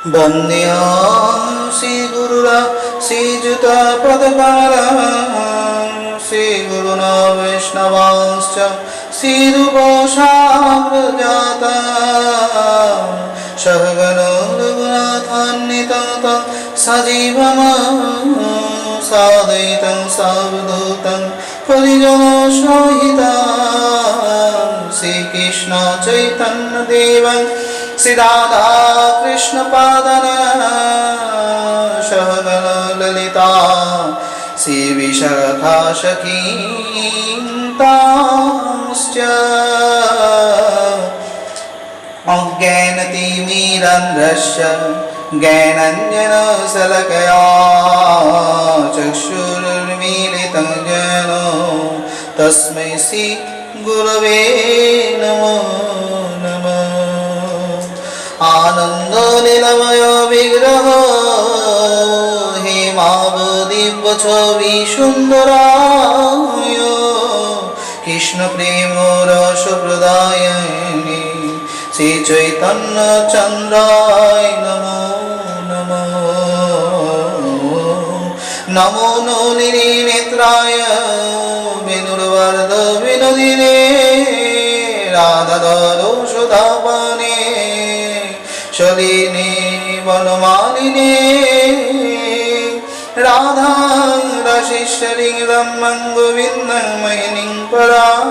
वन्द्यां श्रीगुरुरा श्रीयुता पदकारा श्रीगुरुना वैष्णवांश्च श्रीरूपसाग्रजाता सहगणो रघुनाथान्वितं सजीवं साद्वैतं सावधूतं परिजनसहितं श्रीकृष्ण चैतन्य देवं श्री राधा कृष्ण पादना सहगण ललिता श्री विशाखा सखींताश्च अज्ञानतिमिरान्धस्य ज्ञानाञ्जनशलाकया चक्षुरुन्मीलितं येन तस्मै श्री गुरवे नमो नमः। आनंद नीलमय विग्रह हेमावदिव्य छवि सुंदराय कृष्ण प्रेम रस प्रदायिनी श्री चैतन्य चंद्राय नमो नमः। नमो नलिनी नेत्राय विनुर्वर्ध विनोदिने राधाधरो सुधापाने शलिनी वनमालिनी राधा रसिश्वरी रमं गोविन्दं महिनीं परां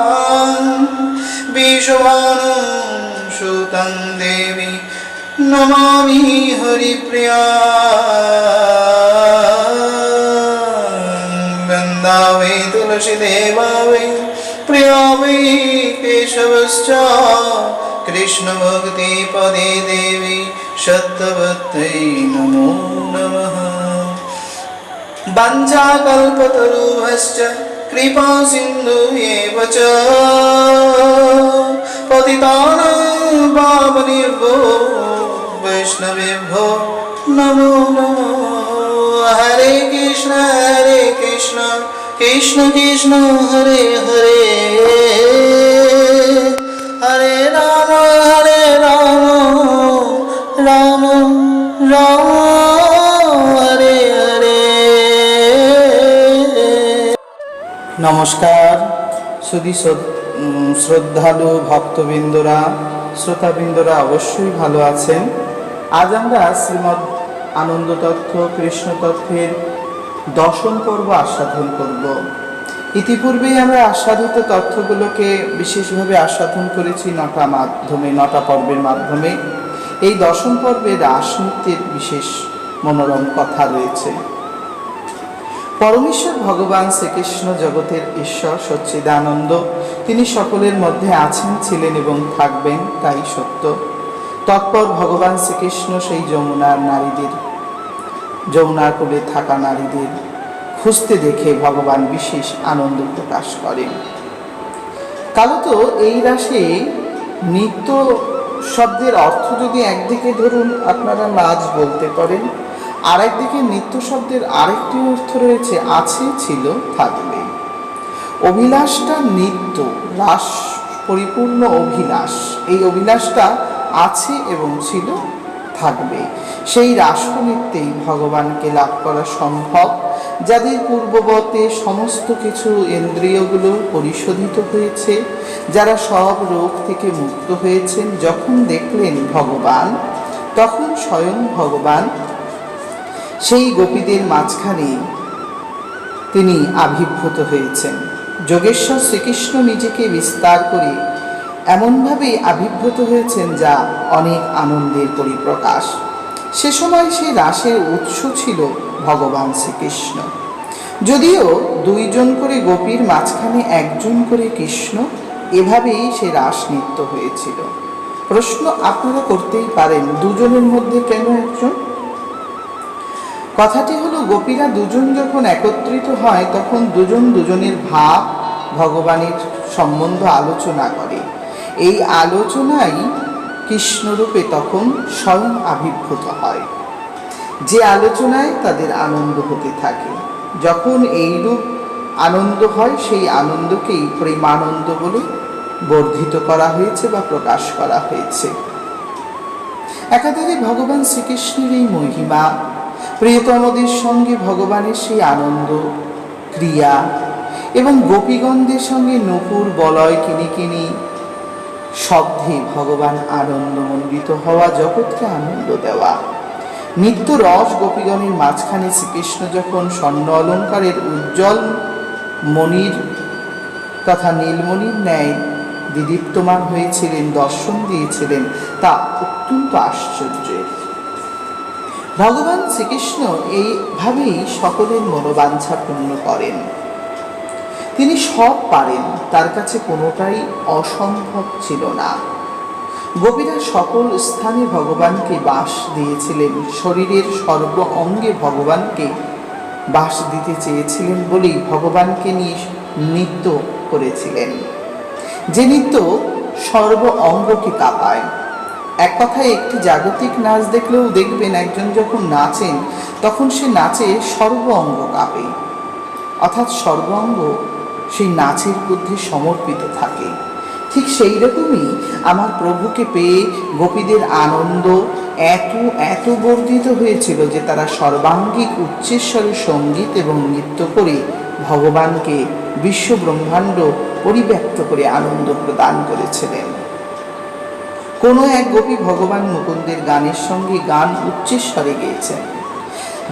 विश्वभानु सुतं देवी नमामि हरिप्रिया। वृन्दावै तुलसीदेवा वै प्रिया वै केशवश्च कृष्ण भक्ति पदे देवी सत्यवत्यै नमो नमः। वाञ्छाकल्पतरुभ्यश्च कृपा सिन्धुभ्येव च पतितानां पावनेभ्यो वैष्णवेभ्यो नमो नमः। हरे कृष्ण कृष्ण कृष्ण हरे हरे हरे राम राम राम हरे हरे। नमस्कार सुधी শ্রদ্ধালু ভক্তবৃন্দরা শ্রোতাবৃন্দরা অবশ্যই ভালো আছেন। আজ আমরা শ্রীমদ্ আনন্দ তত্ত্ব কৃষ্ণ তত্ত্বের দশম পর্ব আস্বাদন করব। ইতিপূর্বেই আমরা আস্বাদিত তথ্যগুলোকে বিশেষভাবে আস্বাদন করেছি নটা পর্বের মাধ্যমে। এই দশম পর্বে রাসনৃত্যের বিশেষ মনোরম কথা রয়েছে। পরমেশ্বর ভগবান শ্রীকৃষ্ণ জগতের ঈশ্বর সচ্চিদানন্দ, তিনি সকলের মধ্যে আছেন, ছিলেন এবং থাকবেন, তাই সত্য। তৎপর ভগবান শ্রীকৃষ্ণ সেই যমুনার কোলে থাকা নারীদের খুঁজতে দেখে ভগবান বিশেষ আনন্দ প্রকাশ করেন। কালত এই রাসে নৃত্য শব্দের অর্থ যদি একদিকে ধরুন আপনারা নাচ বলতে পারেন, আর একদিকে নৃত্য শব্দের আরেকটি অর্থ রয়েছে আছে, ছিল, থাকবে। অভিলাষটা নিত্য, রাস পরিপূর্ণ অভিলাষ, এই অভিলাষটা আছে এবং ছিল, থাকবে। সেই রাসনৃত্যেই ভগবানকে লাভ করা সম্ভব, যাদের পূর্ববতে সমস্ত কিছু ইন্দ্রিয়গুলো পরিশোধিত হয়েছে, যারা সব রোগ থেকে মুক্ত হয়েছেন। যখন দেখলেন ভগবান, তখন স্বয়ং ভগবান সেই গোপীদের মাঝখানে তিনি আবির্ভূত হয়েছেন। যোগেশ্বর শ্রীকৃষ্ণ নিজেকে বিস্তার করে এমনভাবে আবির্ভূত হয়েছেন যা অনেক আনন্দের পরিপ্রকাশ। সে সময় সেই রাসের উৎস ছিল ভগবান শ্রীকৃষ্ণ। যদিও দুইজন করে গোপীর মাঝখানে একজন করে কৃষ্ণ, এভাবেই সে রাস নৃত্য হয়েছিল। প্রশ্ন আপনারা করতেই পারেন, দুজনের মধ্যে কেন একজন? কথাটি হলো, গোপীরা দুজন যখন একত্রিত হয় তখন দুজন দুজনের ভাব ভগবানের সম্বন্ধ আলোচনা করে। এই আলোচনাই কৃষ্ণরূপে তখন স্বয়ং আবির্ভূত হয়, যে আলোচনায় তাদের আনন্দ হতে থাকে। যখন এই রূপ আনন্দ হয়, সেই আনন্দকেই প্রেমানন্দ বলে বর্ধিত করা হয়েছে বা প্রকাশ করা হয়েছে। একাধারে ভগবান শ্রীকৃষ্ণের এই মহিমা, প্রিয়তমদের সঙ্গে ভগবানের সেই আনন্দ ক্রিয়া এবং গোপীগণদের সঙ্গে নূপুর বলয় কিনি শব্দে ভগবান আনন্দমণ্ডিত হওয়া, জগৎকে আনন্দ দেওয়া, নিত্য রস গোপীগণের মাঝখানে শ্রীকৃষ্ণ যখন স্বর্ণ অলঙ্কারের উজ্জ্বল মণির তথা নীলমণির ন্যায় দিদীপ্তমান হয়েছিলেন, দর্শন দিয়েছিলেন, তা অত্যন্ত আশ্চর্যের। ভগবান শ্রীকৃষ্ণ এইভাবেই সকলের মনোবাঞ্ছা পূর্ণ করেন। তিনি সব পারেন, তার কাছে কোনোটাই অসম্ভব ছিল না। গোপীরা সকল স্থানে ভগবানকে বাস দিয়েছিলেন, শরীরের সর্ব অঙ্গে ভগবানকে বাস দিতে চেয়েছিলেন বলেই ভগবানকে নিয়ে নৃত্য করেছিলেন, যে নৃত্য সর্ব অঙ্গকে কাঁপায়। এক কথায় একটি জাগতিক নাচ দেখলেও দেখবেন একজন যখন নাচেন তখন সে নাচে সর্ব অঙ্গ কাঁপে, অর্থাৎ সর্ব অঙ্গ সেই নাচের মধ্যে সমর্পিত থাকে। ঠিক সেই রকমই আমার প্রভুকে পেয়ে গোপীদের আনন্দ এত বর্ধিত হয়েছিল যে তারা সর্বাঙ্গিক উচ্চেশ্বরে সঙ্গীত এবং নৃত্য করে ভগবানকে বিশ্ব ব্রহ্মাণ্ড পরিব্যাপ্ত করে আনন্দ প্রদান করেছিলেন। কোনো এক গোপী ভগবান মুকুন্দের গানের সঙ্গে গান উচ্চেশ্বরে গেয়েছেন।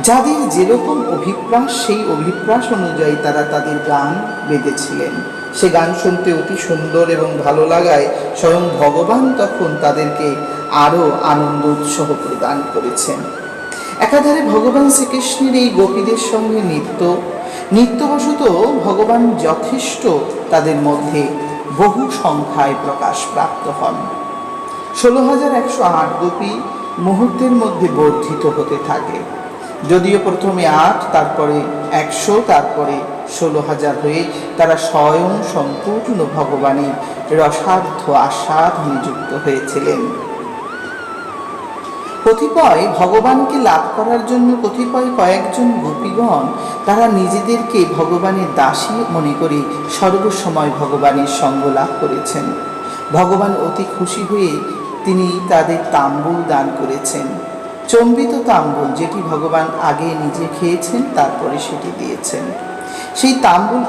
যাদের যেরকম অভিপ্রাস সেই অভিপ্রাস অনুযায়ী তারা তাদের গান বেঁধেছিলেন। সে গান শুনতে অতি সুন্দর এবং ভালো লাগায় স্বয়ং ভগবান তখন তাদেরকে আরও আনন্দ উৎসাহ প্রদান করেছেন। একাধারে ভগবান শ্রীকৃষ্ণের এই গোপীদের সঙ্গে নিত্যবশত ভগবান যথেষ্ট তাদের মধ্যে বহু সংখ্যায় প্রকাশ প্রাপ্ত হন। 16,108 গোপী মুহূর্তের মধ্যে বর্ধিত হতে থাকে। যদিও প্রথমে 8, তারপরে 100, তারপরে 16,000 হয়ে তারা স্বয়ং সম্পূর্ণ ভগবানের রসার্ধ আস্বাদ নিযুক্ত হয়েছিলেন। কতিপয় ভগবানকে লাভ করার জন্য কয়েকজন গোপীগণ তারা নিজেদেরকে ভগবানের দাসী মনে করে সর্বসময় ভগবানের সঙ্গ লাভ করেছেন। ভগবান অতি খুশি হয়ে তিনি তাদের তাম্বুল দান করেছেন, চম্বিত তাম্বুল, যেটি ভগবান আগে নিজে খেয়েছেন তারপরে সেটি দিয়েছেন। সেই তাম্বুল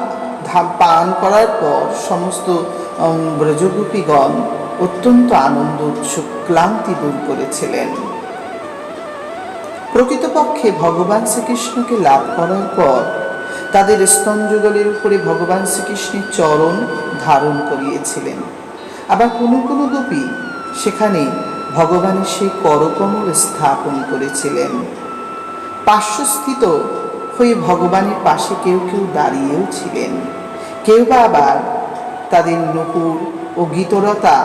পান করার পর সমস্ত ব্রজগোপীগণ অত্যন্ত আনন্দ উৎসুক ক্লান্তি দূর করেছিলেন। প্রকৃতপক্ষে ভগবান শ্রীকৃষ্ণকে লাভ করার পর তাদের স্তনযুগলের উপরে ভগবান শ্রীকৃষ্ণের চরণ ধারণ করিয়েছিলেন। আবার কোনো কোনো গোপী সেখানে ভগবানের সেই করকমল স্থাপন করেছিলেন। পার্শ্বস্থিত হয়ে ভগবানের পাশে কেউ কেউ দাঁড়িয়েও ছিলেন, কেউ বা আবার তাদের নূপুর ও গীতরতা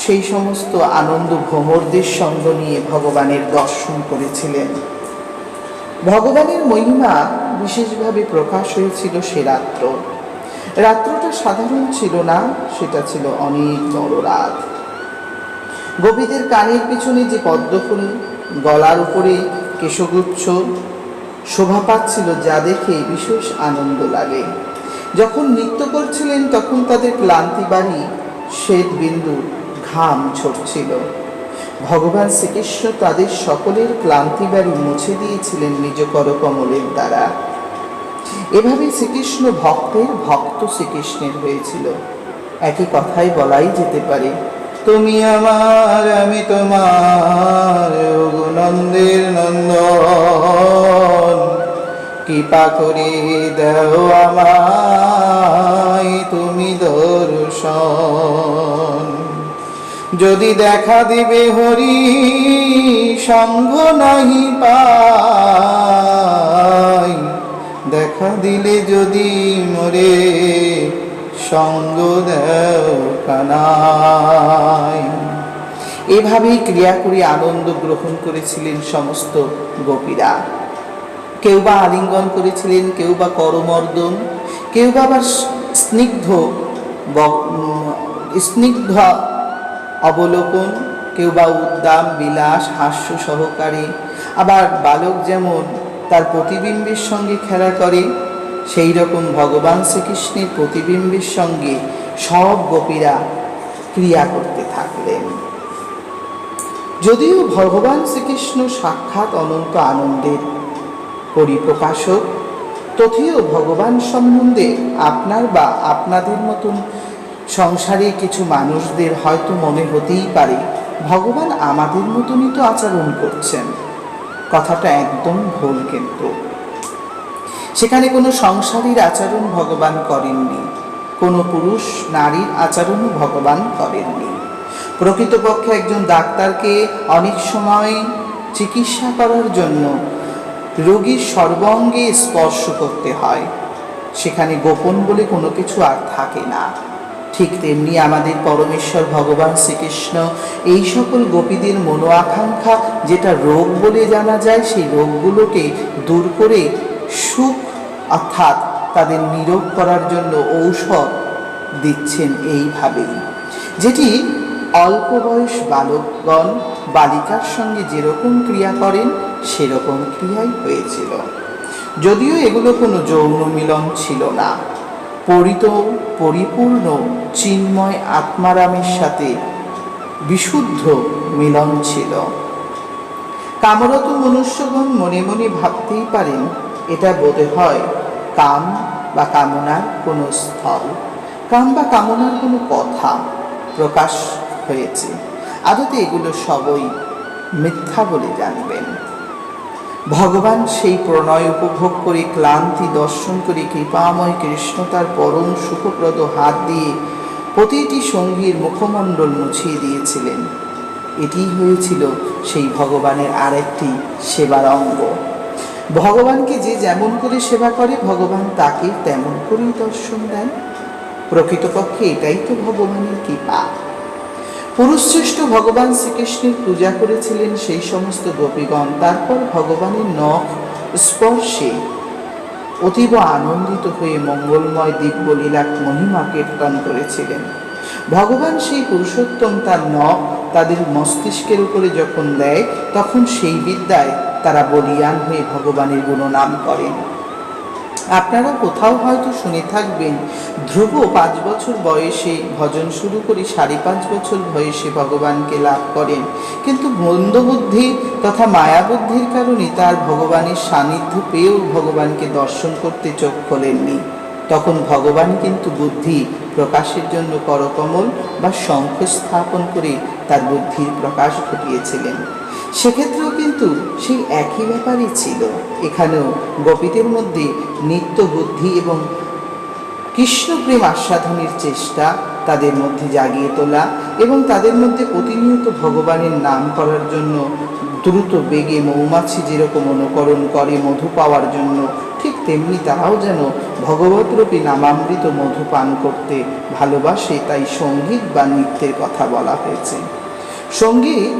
সেই সমস্ত আনন্দ ভ্রমরদের সঙ্গ নিয়ে ভগবানের দর্শন করেছিলেন। ভগবানের মহিমা বিশেষভাবে প্রকাশ হয়েছিল সে রাত্রটা সাধারণ ছিল না, সেটা ছিল অনেক বড় রাত। গোপীদের কানের পিছনে যে পদ্মফুল, গলার উপরে কেশগুচ্ছ শোভা পাচ্ছিল, যা দেখে বিশেষ আনন্দ লাগে। যখন নৃত্য করছিলেন তখন তাদের ক্লান্তি বাড়ি শ্বেত বিন্দু ঘাম ঝরছিল। ভগবান শ্রীকৃষ্ণ তাদের সকলের ক্লান্তি বাড়ি মুছে দিয়েছিলেন নিজ করকমলের দ্বারা। এভাবে শ্রীকৃষ্ণ ভক্তের ভক্ত শ্রীকৃষ্ণের হয়েছিল। একই কথাই বলাই যেতে পারে, তুমি আমার আমি তোমার, নন্দের নন্দন, কৃপা করে দাও আমায় তুমি দর্শন। যদি দেখা দিবে হরি সঙ্গ নাহি পাই, দেখা দিলে যদি মোরে সঙ্গ দেও কানাই। এভাবেই ক্রিয়া করে আনন্দ গ্রহণ করেছিলেন সমস্ত গোপীরা। কেউ বা আলিঙ্গন করেছিলেন, কেউ বা করমর্দন, কেউ বা আবার স্নিগ্ধ অবলোকন, কেউ বা উদ্দাম বিলাস হাস্য সহকারী। আবার বালক যেমন তার প্রতিবিম্বের সঙ্গে খেলা করে, সেই রকম ভগবান শ্রীকৃষ্ণের প্রতিবিম্বের সঙ্গে সব গোপীরা ক্রিয়া করতে থাকলেন। যদিও ভগবান শ্রীকৃষ্ণ সাক্ষাৎ অনন্ত আনন্দের পরিপ্রকাশক, তথেও ভগবান সম্বন্ধে আপনার বা আপনাদের মতন সংসারে কিছু মানুষদের হয়তো মনে হতেই পারে ভগবান আমাদের মতনই তো আচরণ করছেন। কথাটা একদম ভুল। কিন্তু সেখানে কোনো সংসারীর আচরণ ভগবান করেননি, কোনো পুরুষ নারীর আচরণও ভগবান করেননি। প্রকৃতপক্ষে একজন ডাক্তারকে অনেক সময় চিকিৎসা করার জন্য রোগীর সর্বাঙ্গে স্পর্শ করতে হয়, সেখানে গোপন বলে কোনো কিছু আর থাকে না। ঠিক তেমনি আমাদের পরমেশ্বর ভগবান শ্রীকৃষ্ণ এই সকল গোপীদের মনো আকাঙ্ক্ষা যেটা রোগ বলে জানা যায়, সেই রোগগুলোকে দূর করে সুখ অর্থাৎ তাদের নিরোগ করার জন্য ঔষধ দিচ্ছেন এইভাবেই, যেটি অল্প বয়স বালকগণ বালিকার সঙ্গে যেরকম ক্রিয়া করেন সেরকম ক্রিয়াই হয়েছিল। যদিও এগুলো কোনো যৌন মিলন ছিল না, পরিপূর্ণ চিন্ময় আত্মারামের সাথে বিশুদ্ধ মিলন ছিল। কামরত মনুষ্যগণ মনে মনে ভাবতেই পারেন এটা বোধ হয় কাম বা কামনার কোনো স্থল, কাম বা কামনার কোনো কথা প্রকাশ হয়েছে। আদতে এগুলো সবই মিথ্যা বলে জানবেন। ভগবান সেই প্রণয় উপভোগ করে ক্লান্তি দর্শন করে কৃপাময় কৃষ্ণ তার পরম সুখপ্রদ হাত দিয়ে প্রতিটি সঙ্গীর মুখমণ্ডল মুছিয়ে দিয়েছিলেন। এটি হয়েছিল সেই ভগবানের আরেকটি সেবার অঙ্গ। ভগবানকে যে যেমন করে সেবা করে ভগবান তাকে তেমন করেই দর্শন দেন। প্রকৃতপক্ষে এটাই তো ভগবানের কৃপা। পুরুষশ্রেষ্ঠ ভগবান শ্রীকৃষ্ণের পূজা করেছিলেন সেই সমস্ত গোপীগণ। তারপর ভগবানের নখ স্পর্শে অতীব আনন্দিত হয়ে মঙ্গলময় দিব্যলীলা মহিমা কীর্তন করেছিলেন। ভগবান সেই পুরুষোত্তম তার নখ তাদের মস্তিষ্কের উপরে যখন দেয়, তখন সেই বিদ্যায় তারা বলীয়ান হয়ে ভগবানের গুণনাম করেন। আপনারা কোথাও হয়তো শুনে থাকবেন ধ্রুব 5 বছর বয়সে ভজন শুরু করে 5.5 বছর বয়সে ভগবানকে লাভ করেন, কিন্তু মন্দবুদ্ধি তথা মায়াবুদ্ধির কারণে তার ভগবানের সান্নিধ্য পেয়েও ভগবানকে দর্শন করতে চোখ খোলেননি। তখন ভগবান কিন্তু বুদ্ধি প্রকাশের জন্য করকমল বা শঙ্খ স্থাপন করে তার বুদ্ধির প্রকাশ ঘটিয়েছিলেন। সেক্ষেত্রেও কিন্তু সেই একই ব্যাপারই ছিল। এখানেও গোপীদের মধ্যে নিত্য বুদ্ধি এবং কৃষ্ণপ্রেম আস্বাদনের চেষ্টা তাদের মধ্যে জাগিয়ে তোলা এবং তাদের মধ্যে প্রতিনিয়ত ভগবানের নাম করার জন্য দ্রুত বেগে মৌমাছি যেরকম অনুকরণ করে মধু পাওয়ার জন্য, ঠিক তেমনি তারাও যেন ভগবতরূপী নামামৃত মধু পান করতে ভালোবাসে। তাই সঙ্গীত বা নৃত্যের কথা বলা হয়েছে। সঙ্গীত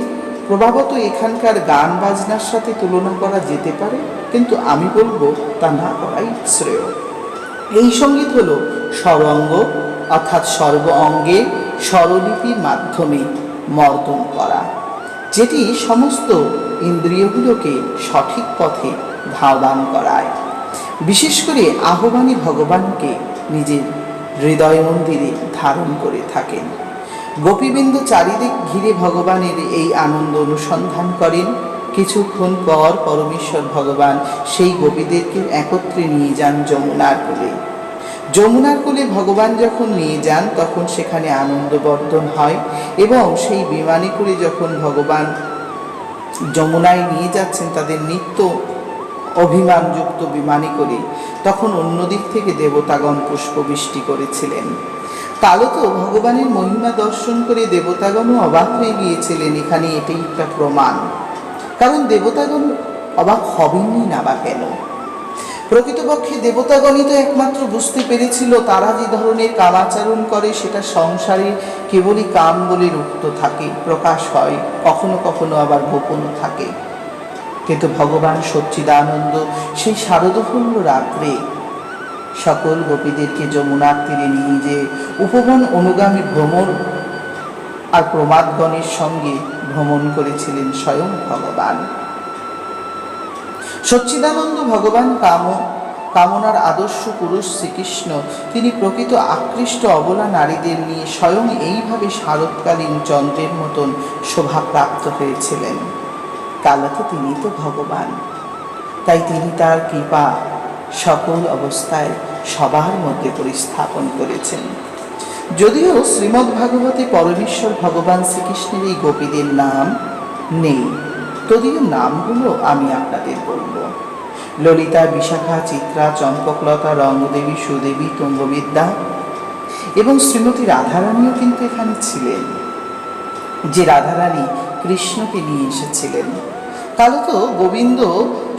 প্রভাবত এখানকার গান বাজনার সাথে তুলনা করা যেতে পারে, কিন্তু আমি বলবো তা না করাই শ্রেয়। এই সঙ্গীত হলো স্বরঙ্গ অর্থাৎ সর্ব অঙ্গে স্বরলিপির মাধ্যমে মর্দন করা, যেটি সমস্ত ইন্দ্রিয়গুলোকে সঠিক পথে ধাবন করায়। বিশেষ করে আহ্বানী ভগবানকে নিজের হৃদয় মন্দিরে ধারণ করে থাকেন। গোপীবৃন্দ চারিদিক ঘিরে ভগবানের এই আনন্দ অনুসন্ধান করেন। কিছুক্ষণ পর পরমেশ্বর ভগবান সেই গোপীদেরকে একত্রে নিয়ে যান যমুনার কোলে। যমুনার কোলে ভগবান যখন নিয়ে যান তখন সেখানে আনন্দবর্ধন হয় এবং সেই বিমানে করে যখন ভগবান যমুনায় নিয়ে যাচ্ছেন তাদের নিত্য অভিমানযুক্ত বিমানে করে, তখন অন্যদিক থেকে দেবতাগণ পুষ্পবৃষ্টি করেছিলেন। কালত ভগবানের মহিমা দর্শন করে দেবতাগণও অবাক হয়ে গিয়েছিলেন। এখানে এটাই একটা প্রমাণ, কারণ দেবতাগণ অবাক হবেনই না বা কেন? প্রকৃতপক্ষে দেবতাগণই তো একমাত্র বুঝতে পেরেছিল তারা যে ধরনের কামাচরণ করে সেটা সংসারে কেবলই কাম বলে রুক্ত থাকে, প্রকাশ হয়, কখনো কখনো আবার গোপনও থাকে। কিন্তু ভগবান সচ্চিদানন্দ সেই শারদপূর্ণ রাত্রে সকল গোপীদেরকে যমুনার তীরে নিয়ে যে উপবন অনুগামী ভ্রমণ আর প্রমাদগণের সঙ্গে ভ্রমণ করেছিলেন স্বয়ং ভগবান। সচ্চিদানন্দ ভগবান কাম কামনার আদর্শ পুরুষ শ্রীকৃষ্ণ তিনি প্রকৃত আকৃষ্ট অবলা নারীদের নিয়ে স্বয়ং এইভাবে শারৎকালীন চন্দ্রের মতন শোভাপ্রাপ্ত হয়েছিলেন। কালকে তিনি তো ভগবান, তাই তিনি তার কৃপা সকল অবস্থায় সবার মধ্যে পরিস্থাপন করেছেন। যদিও শ্রীমদ্ ভাগবতে পরমেশ্বর ভগবান শ্রীকৃষ্ণের এই গোপীদের নাম নেই, তদিও নামগুলো আমি আপনাদের বলব। ললিতা, বিশাখা, চিত্রা, চম্পকলতা, রঙ্গদেবী, সুদেবী, তুঙ্গবিদ্যা এবং শ্রীমতী রাধারানীও কিন্তু এখানে ছিলেন, যে রাধারানী কৃষ্ণকে নিয়ে এসেছিলেন। কালত গোবিন্দ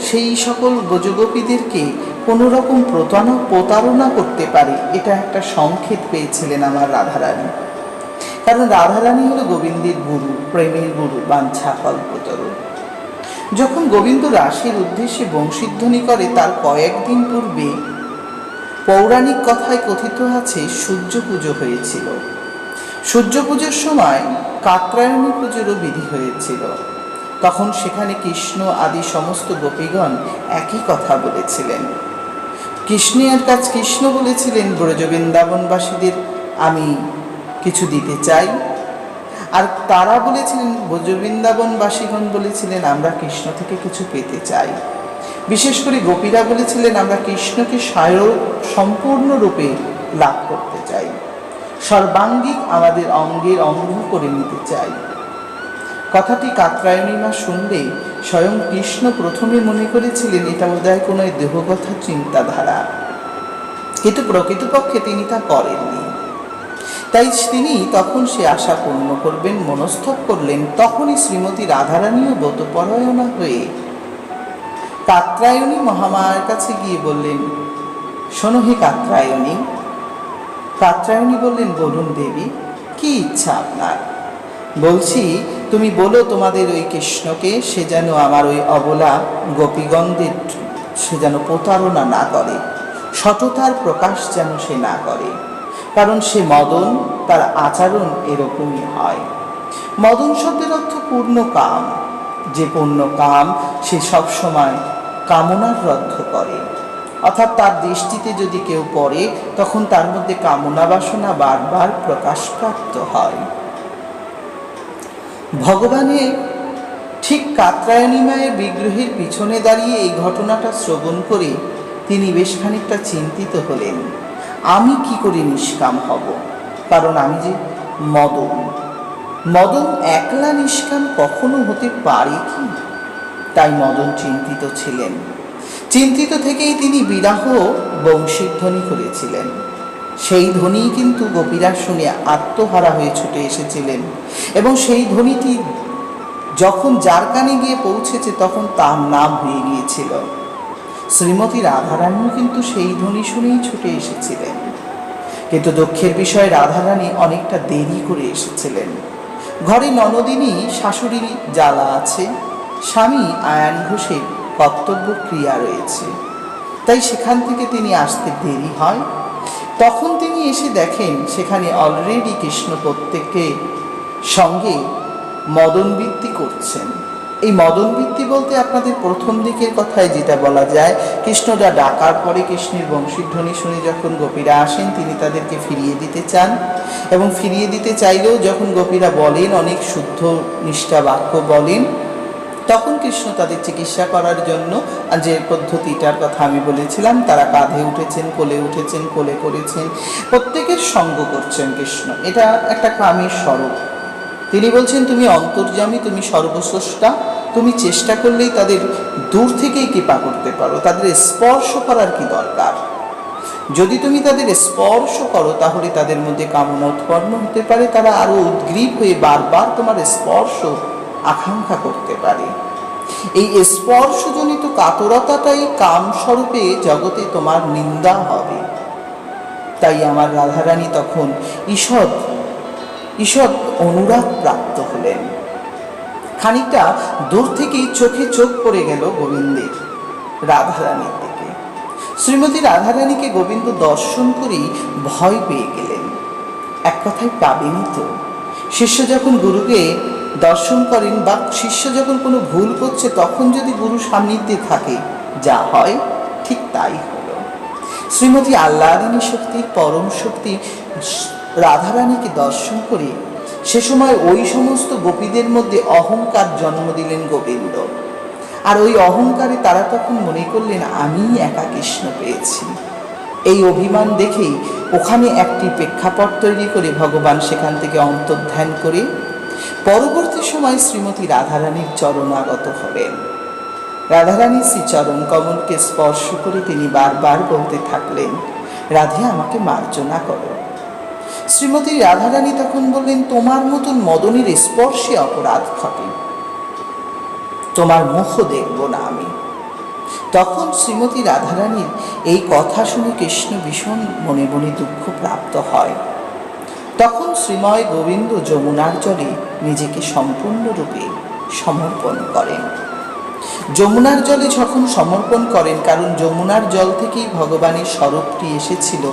সেই সকল ব্রজগোপীদেরকে কোনো রকম প্রতারণা করতে পারে, এটা একটা সংকেত পেয়েছিলেন আমার রাধারানী। কারণ রাধারানী হলো গোবিন্দের গুরু, প্রেমের গুরু, বাঞ্ছা কল্পতরু। যখন গোবিন্দ রাসের উদ্দেশ্যে বংশীধ্বনি করে তার কয়েকদিন পূর্বে পৌরাণিক কথায় কথিত আছে সূর্য পুজো হয়েছিল। সূর্য পুজোর সময় কাত্যায়নী পুজোরও বিধি হয়েছিল। তখন সেখানে কৃষ্ণ আদি সমস্ত গোপীগণ একই কথা বলেছিলেন। কৃষ্ণ বলেছিলেন ব্রজবৃন্দাবনবাসীদের আমি কিছু দিতে চাই, আর তারা বলেছিলেন, ব্রজবৃন্দাবনবাসীগণ বলেছিলেন আমরা কৃষ্ণ থেকে কিছু পেতে চাই। বিশেষ করে গোপীরা বলেছিলেন আমরা কৃষ্ণকে সম্পূর্ণরূপে লাভ করতে চাই, সর্বাঙ্গিক আমাদের অঙ্গের অঙ্গ করে নিতে চাই। কথাটি কাত্যায়নী মা শুনলে স্বয়ং কৃষ্ণ প্রথমে মনে করেছিলেন এটা বোধহয় কোনো দেহগত চিন্তাধারা, কিন্তু প্রকৃতপক্ষে তিনি তা করেননি। তাই তিনি তখন সে আশা পূর্ণ করবেন মনস্থ করলেন। তখনই শ্রীমতী রাধারানীও ব্রতপরায়ণা হয়ে কাত্যায়নী মহামায়ার কাছে গিয়ে বললেন, শোনো হে কাত্যায়নী। কাত্যায়নী বললেন, বলুন দেবী, কি ইচ্ছা আপনার? বলছি তুমি বলো তোমাদের ওই কৃষ্ণকে সে যেন আমার ওই অবলা গোপীগণদের সে যেন প্রতারণা না করে, সততার প্রকাশ যেন সে না করে। কারণ সে মদন, তার আচরণ এরকমই হয়। মদন শব্দের অর্থ পূর্ণ কাম। যে পূর্ণ কাম সে সবসময় কামনার রদ্ধ করে, অর্থাৎ তার দৃষ্টিতে যদি কেউ পড়ে তখন তার মধ্যে কামনা বাসনা বারবার প্রকাশপ্রাপ্ত হয়। ভগবানের ঠিক কাত্যায়নী মায়ের বিগ্রহের পিছনে দাঁড়িয়ে এই ঘটনাটা শ্রবণ করে তিনি বেশ খানিকটা চিন্তিত হলেন। আমি কি করে নিষ্কাম হব? কারণ আমি যে মদন একলা নিষ্কাম কখনো হতে পারে কি? তাই মদন চিন্তিত ছিলেন। চিন্তিত থেকেই তিনি বিরাহ বংশীর ধ্বনি করেছিলেন। সেই ধ্বনি কিন্তু গোপীরা শুনে আত্মহারা হয়ে ছুটে এসেছিলেন, এবং সেই ধ্বনিটি যখন যার কানে গিয়ে পৌঁছেছে তখন তার নাম হয়ে গিয়েছিল। শ্রীমতী রাধারানীও কিন্তু সেই ধ্বনি শুনেই ছুটে এসেছিলেন। কিন্তু দুঃখের বিষয় রাধারানী অনেকটা দেরি করে এসেছিলেন। ঘরে ননদিনী শাশুড়ির জ্বালা আছে, স্বামী আয়ান ঘোষের কর্তব্য ক্রিয়া রয়েছে, তাই সেখান থেকে তিনি আসতে দেরি হয়। তখন তিনি এসে দেখেন সেখানে অলরেডি কৃষ্ণ প্রত্যেককে সঙ্গে মদনবৃত্তি করছেন। এই মদনবৃত্তি বলতে আপনাদের প্রথম দিকের কথায় যেটা বলা যায়, কৃষ্ণরা ডাকার পরে কৃষ্ণের বংশীধ্বনি শুনে যখন গোপীরা আসেন তিনি তাদেরকে ফিরিয়ে দিতে চান, এবং ফিরিয়ে দিতে চাইলেও যখন গোপীরা বলেন, অনেক শুদ্ধ নিষ্ঠা বাক্য বলেন, তখন কৃষ্ণ তাদের চিকিৎসা করার জন্য যে পদ্ধতিটার কথা আমি বলেছিলাম, তারা কাঁধে উঠেছেন, কোলে উঠেছেন, কোলে করেছেন, প্রত্যেকের সঙ্গ করছেন কৃষ্ণ। এটা একটা কামের স্বরূপ। তিনি বলছেন তুমি অন্তর্যামী, তুমি সর্বস্রষ্টা, তুমি চেষ্টা করলেই তাদের দূর থেকেই কৃপা করতে পারো, তাদের স্পর্শ করার কি দরকার? যদি তুমি তাদের স্পর্শ করো তাহলে তাদের মধ্যে কামনা উৎপন্ন হতে পারে, তারা আরো উদ্গ্রীব হয়ে বারবার তোমার স্পর্শ আকাঙ্ক্ষা করতে পারে। এই স্পর্শজনিত কাতরতাটাই কামস্বরূপে জগতে তোমার নিন্দা হবে। তাই আমার রাধারানী তখন ঈষৎ অনুরাগ প্রাপ্ত হলেন। খানিকটা দূর থেকেই চোখে চোখ পড়ে গেল গোবিন্দের, রাধারানীর দিকে। শ্রীমতী রাধারানীকে গোবিন্দ দর্শন করেই ভয় পেয়ে গেলেন। এক কথায় পাবেনই তো। শিষ্য যখন গুরুকে দর্শন করেন বা শিষ্য যখন কোনো ভুল করছে তখন যদি গুরু সান্নিধ্যে থাকে, যা হয় ঠিক তাই হলো। শ্রীমতী আল্লাদিনী শক্তির পরম শক্তি রাধারানীকে দর্শন করে সে সময় ওই সমস্ত গোপীদের মধ্যে অহংকার জন্ম দিলেন গোবিন্দ। আর ওই অহংকারে তারা তখন মনে করলেন আমি একা কৃষ্ণ পেয়েছি। এই অভিমান দেখেই ওখানে একটি প্রেক্ষাপট তৈরি করে ভগবান সেখান থেকে অন্তর্ধান করে পরবর্তী সময় শ্রীমতী রাধারানীর চরণাগত হলেন। রাধারানী শ্রীচরণ কমলকে স্পর্শ করে তিনি বারবার বলতে থাকলেন, রাধে আমাকে মার্জনা করো। শ্রীমতী রাধারানী তখন বললেন, তোমার মতন মদনের স্পর্শে অপরাধ ঘটে, তোমার মুখ দেখব না আমি। তখন শ্রীমতী রাধারানীর এই কথা শুনে কৃষ্ণ ভীষণ মনে মনে দুঃখ প্রাপ্ত হয়। তখন শ্রীময় গোবিন্দ যমুনার জলে নিজেকে সম্পূর্ণরূপে সমর্পণ করেন। যমুনার জলে যখন সমর্পণ করেন, কারণ যমুনার জল থেকেই ভগবানের স্বরূপটি এসেছিল,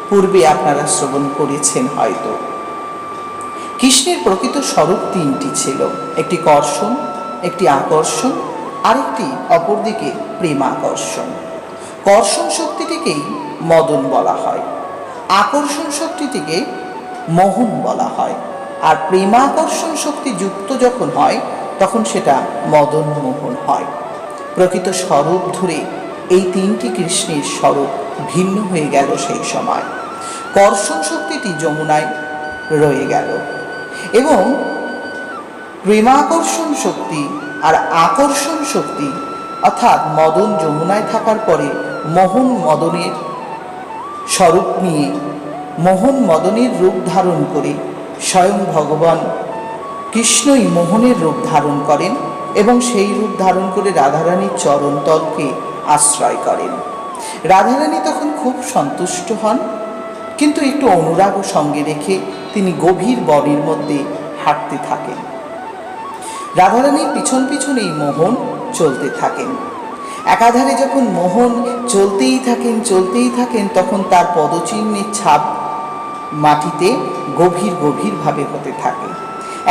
পূর্বে আপনারা শ্রবণ করেছেন হয়তো। কৃষ্ণের প্রকৃত স্বরূপ তিনটি ছিল, একটি কর্ষণ, একটি আকর্ষণ, আরেকটি অপরদিকে প্রেমাকর্ষণ। কর্ষণ শক্তিটিকেই মদন বলা হয়, আকর্ষণ শক্তিটিকে মোহন বলা হয়, আর প্রেমাকর্ষণ শক্তি যুক্ত যখন হয় তখন সেটা মদন মোহন হয়। প্রকৃত স্বরূপ ধরে এই তিনটি কৃষ্ণের স্বরূপ ভিন্ন হয়ে গেল। সেই সময় কর্ষণ শক্তিটি যমুনায় রয়ে গেল এবং প্রেমাকর্ষণ শক্তি আর আকর্ষণ শক্তি অর্থাৎ মদন যমুনায় থাকার পরে মোহন মদনের স্বরূপ নিয়ে মোহন মদনের রূপ ধারণ করে স্বয়ং ভগবান কৃষ্ণই মোহনের রূপ ধারণ করেন এবং সেই রূপ ধারণ করে রাধারানীর চরণতলকে আশ্রয় করেন। রাধারানী তখন খুব সন্তুষ্ট হন, কিন্তু একটু অনুরাগ সঙ্গে রেখে তিনি গভীর বনের মধ্যে হাঁটতে থাকেন। রাধারানীর পিছন পিছন এই মোহন চলতে থাকেন। একাধারে যখন মোহন চলতেই থাকেন তখন তার পদচিহ্নের ছাপ মাটিতে গভীর গভীরভাবে হতে থাকে।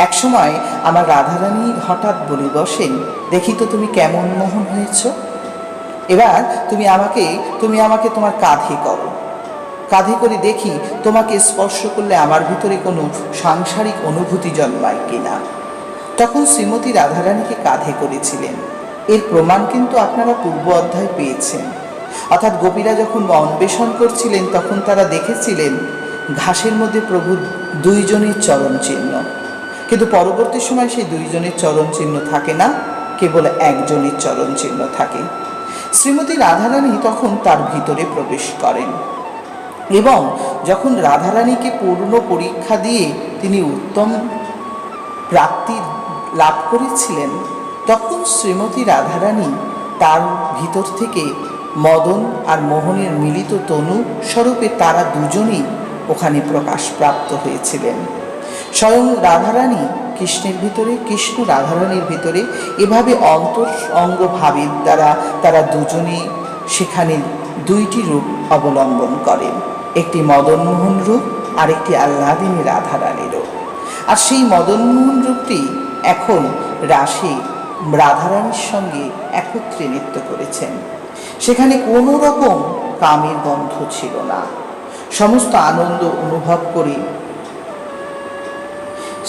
একসময় আমার রাধারানী হঠাৎ বলে বসেন, দেখি তো তুমি কেমন মোহন হয়েছ, এবার তুমি আমাকে তোমার কাঁধে করো, কাঁধে করে দেখি তোমাকে স্পর্শ করলে আমার ভিতরে কোনো সাংসারিক অনুভূতি জন্মায় কিনা। তখন শ্রীমতী রাধারানীকে কাঁধে করেছিলেন। এর প্রমাণ কিন্তু আপনারা পূর্ব অধ্যায় পেয়েছেন। অর্থাৎ গোপীরা যখন অন্বেষণ করছিলেন তখন তারা দেখেছিলেন ঘাসের মধ্যে প্রভু দুইজনের চরণ চিহ্ন, কিন্তু পরবর্তী সময় সেই দুইজনের চরণ চিহ্ন থাকে না, কেবল একজনের চরণ চিহ্ন থাকে। শ্রীমতী রাধারানী তখন তার ভিতরে প্রবেশ করেন এবং যখন রাধারানীকে পূর্ণ পরীক্ষা দিয়ে তিনি উত্তম প্রাপ্তি লাভ করেছিলেন, তখন শ্রীমতী রাধারানী তার ভিতর থেকে মদন আর মোহনের মিলিত তনু স্বরূপে তারা দুজনেই ওখানে প্রকাশ প্রাপ্ত হয়েছিলেন। স্বয়ং রাধারানী কৃষ্ণের ভিতরে, কৃষ্ণ রাধারানীর ভিতরে, এভাবে অঙ্গ ভাবের দ্বারা তারা দুজনেই সেখানে দুইটি রূপ অবলম্বন করেন, একটি মদনমোহন রূপ আর একটি আহ্লাদিনী রাধারানী রূপ। আর সেই মদনমোহন রূপটি এখন রাসে রাধারানীর সঙ্গে একত্রে নৃত্য করেছেন। সেখানে কোনো রকম কামের গন্ধ ছিল না, সমস্ত আনন্দ অনুভব করে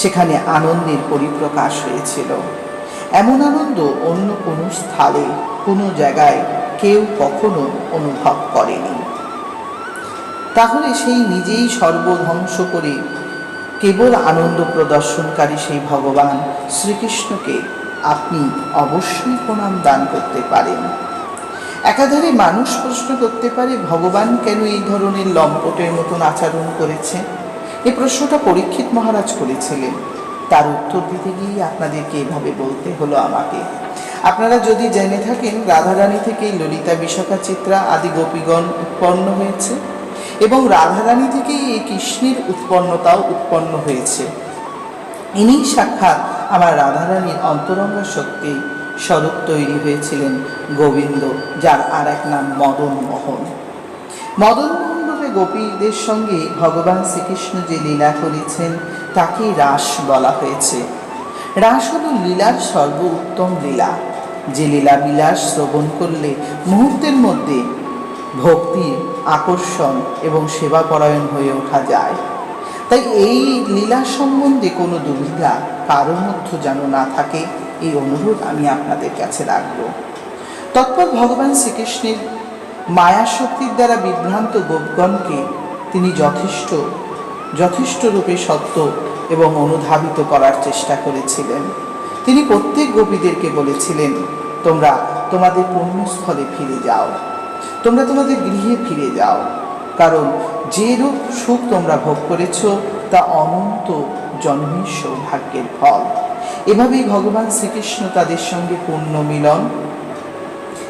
সেখানে আনন্দের পরিপ্রকাশ হয়েছিল। এমন আনন্দ অন্য কোনো স্থলে, কোনো জায়গায় কেউ কখনো অনুভব করেনি। তাহলে সেই নিজেই সর্বধ্বংস করে কেবল আনন্দ প্রদর্শনকারী সেই ভগবান শ্রীকৃষ্ণকে আপনি অবশ্যই প্রণাম দান করতে পারেন। একাধারে মানুষ প্রশ্ন করতে পারে, ভগবান কেন এই ধরনের লম্পটের মতন আচরণ করেছে? এই প্রশ্নটা পরীক্ষিত মহারাজ করেছিলেন। তার উত্তর দিতে গিয়ে আপনাদেরকে এভাবে বলতে হলো আমাকে। আপনারা যদি জেনে থাকেন, রাধারানী থেকেই ললিতা, বিশাখা, চিত্রা আদি গোপীগণ উৎপন্ন হয়েছে এবং রাধারানী থেকেই এই কৃষ্ণের উৎপন্নতাও উৎপন্ন হয়েছে। ইনি সাক্ষাৎ আমার রাধারানীর অন্তরঙ্গা শক্তি স্বরূপ তৈরি হয়েছিলেন গোবিন্দ, যার আর এক নাম মদন মোহন। মদন মোহন রূপে গোপীদের সঙ্গে ভগবান শ্রীকৃষ্ণ যে লীলা করেছেন তাকে রাস বলা হয়েছে। রাস হল লীলার সর্ব উত্তম লীলা, যে লীলা বিলাস শ্রবণ করলে মুহূর্তের মধ্যে ভক্তি, আকর্ষণ এবং সেবাপরায়ণ হয়ে ওঠা যায়। তাই এই লীলা সম্বন্ধে কোনো দুবিধা কারোর মধ্যে যেন না থাকে, এই অনুরোধ আমি আপনাদের কাছে রাখব। তৎপর ভগবান শ্রীকৃষ্ণের মায়া শক্তির দ্বারা বিভ্রান্ত গোপগণকে তিনি যথেষ্ট রূপে সত্য এবং অনুধাবিত করার চেষ্টা করেছিলেন। তিনি প্রত্যেক গোপীদেরকে বলেছিলেন, তোমরা তোমাদের পুণ্যস্থলে ফিরে যাও, তোমরা তোমাদের গৃহে ফিরে যাও, কারণ যে রূপ সুখ তোমরা ভোগ করেছ তা অনন্ত জন্মের সৌভাগ্যের ফল। এভাবেই ভগবান শ্রীকৃষ্ণ তাদের সঙ্গে পুণ্য মিলন,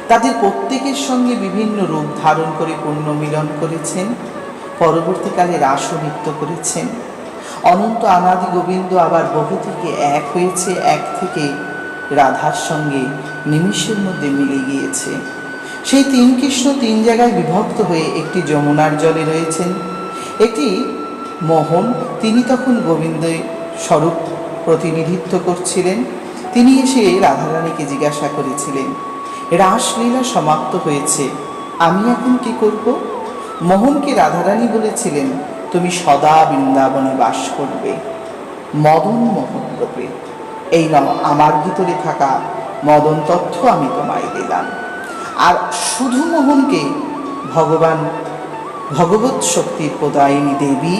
তাদের প্রত্যেকের সঙ্গে বিভিন্ন রূপ ধারণ করে পুণ্য মিলন করেছেন। পরবর্তীকালে রাসও নৃত্য করেছেন। অনন্ত অনাদি গোবিন্দ আবার বহু থেকে এক হয়েছে, এক থেকে রাধার সঙ্গে নিমিষের মধ্যে মিলে গিয়েছে। সেই তিন কৃষ্ণ তিন জায়গায় বিভক্ত হয়ে একটি যমুনার জলে রয়েছেন, একটি মোহন, তিনি তখন গোবিন্দের স্বরূপ প্রতিনিধিত্ব করছিলেন। তিনি এসে রাধারানীকে জিজ্ঞাসা করেছিলেন, রাসলীলা সমাপ্ত হয়েছে, আমি এখন কি করব? মোহনকে রাধারানী বলেছিলেন, তুমি সদা বৃন্দাবনে বাস করবে মদন মোহন রূপে। এই নাও আমার ভিতরে থাকা মদন তথ্য আমি তোমায় দিলাম। আর শুধু মোহনকে ভগবত শক্তির প্রদায়িনী দেবী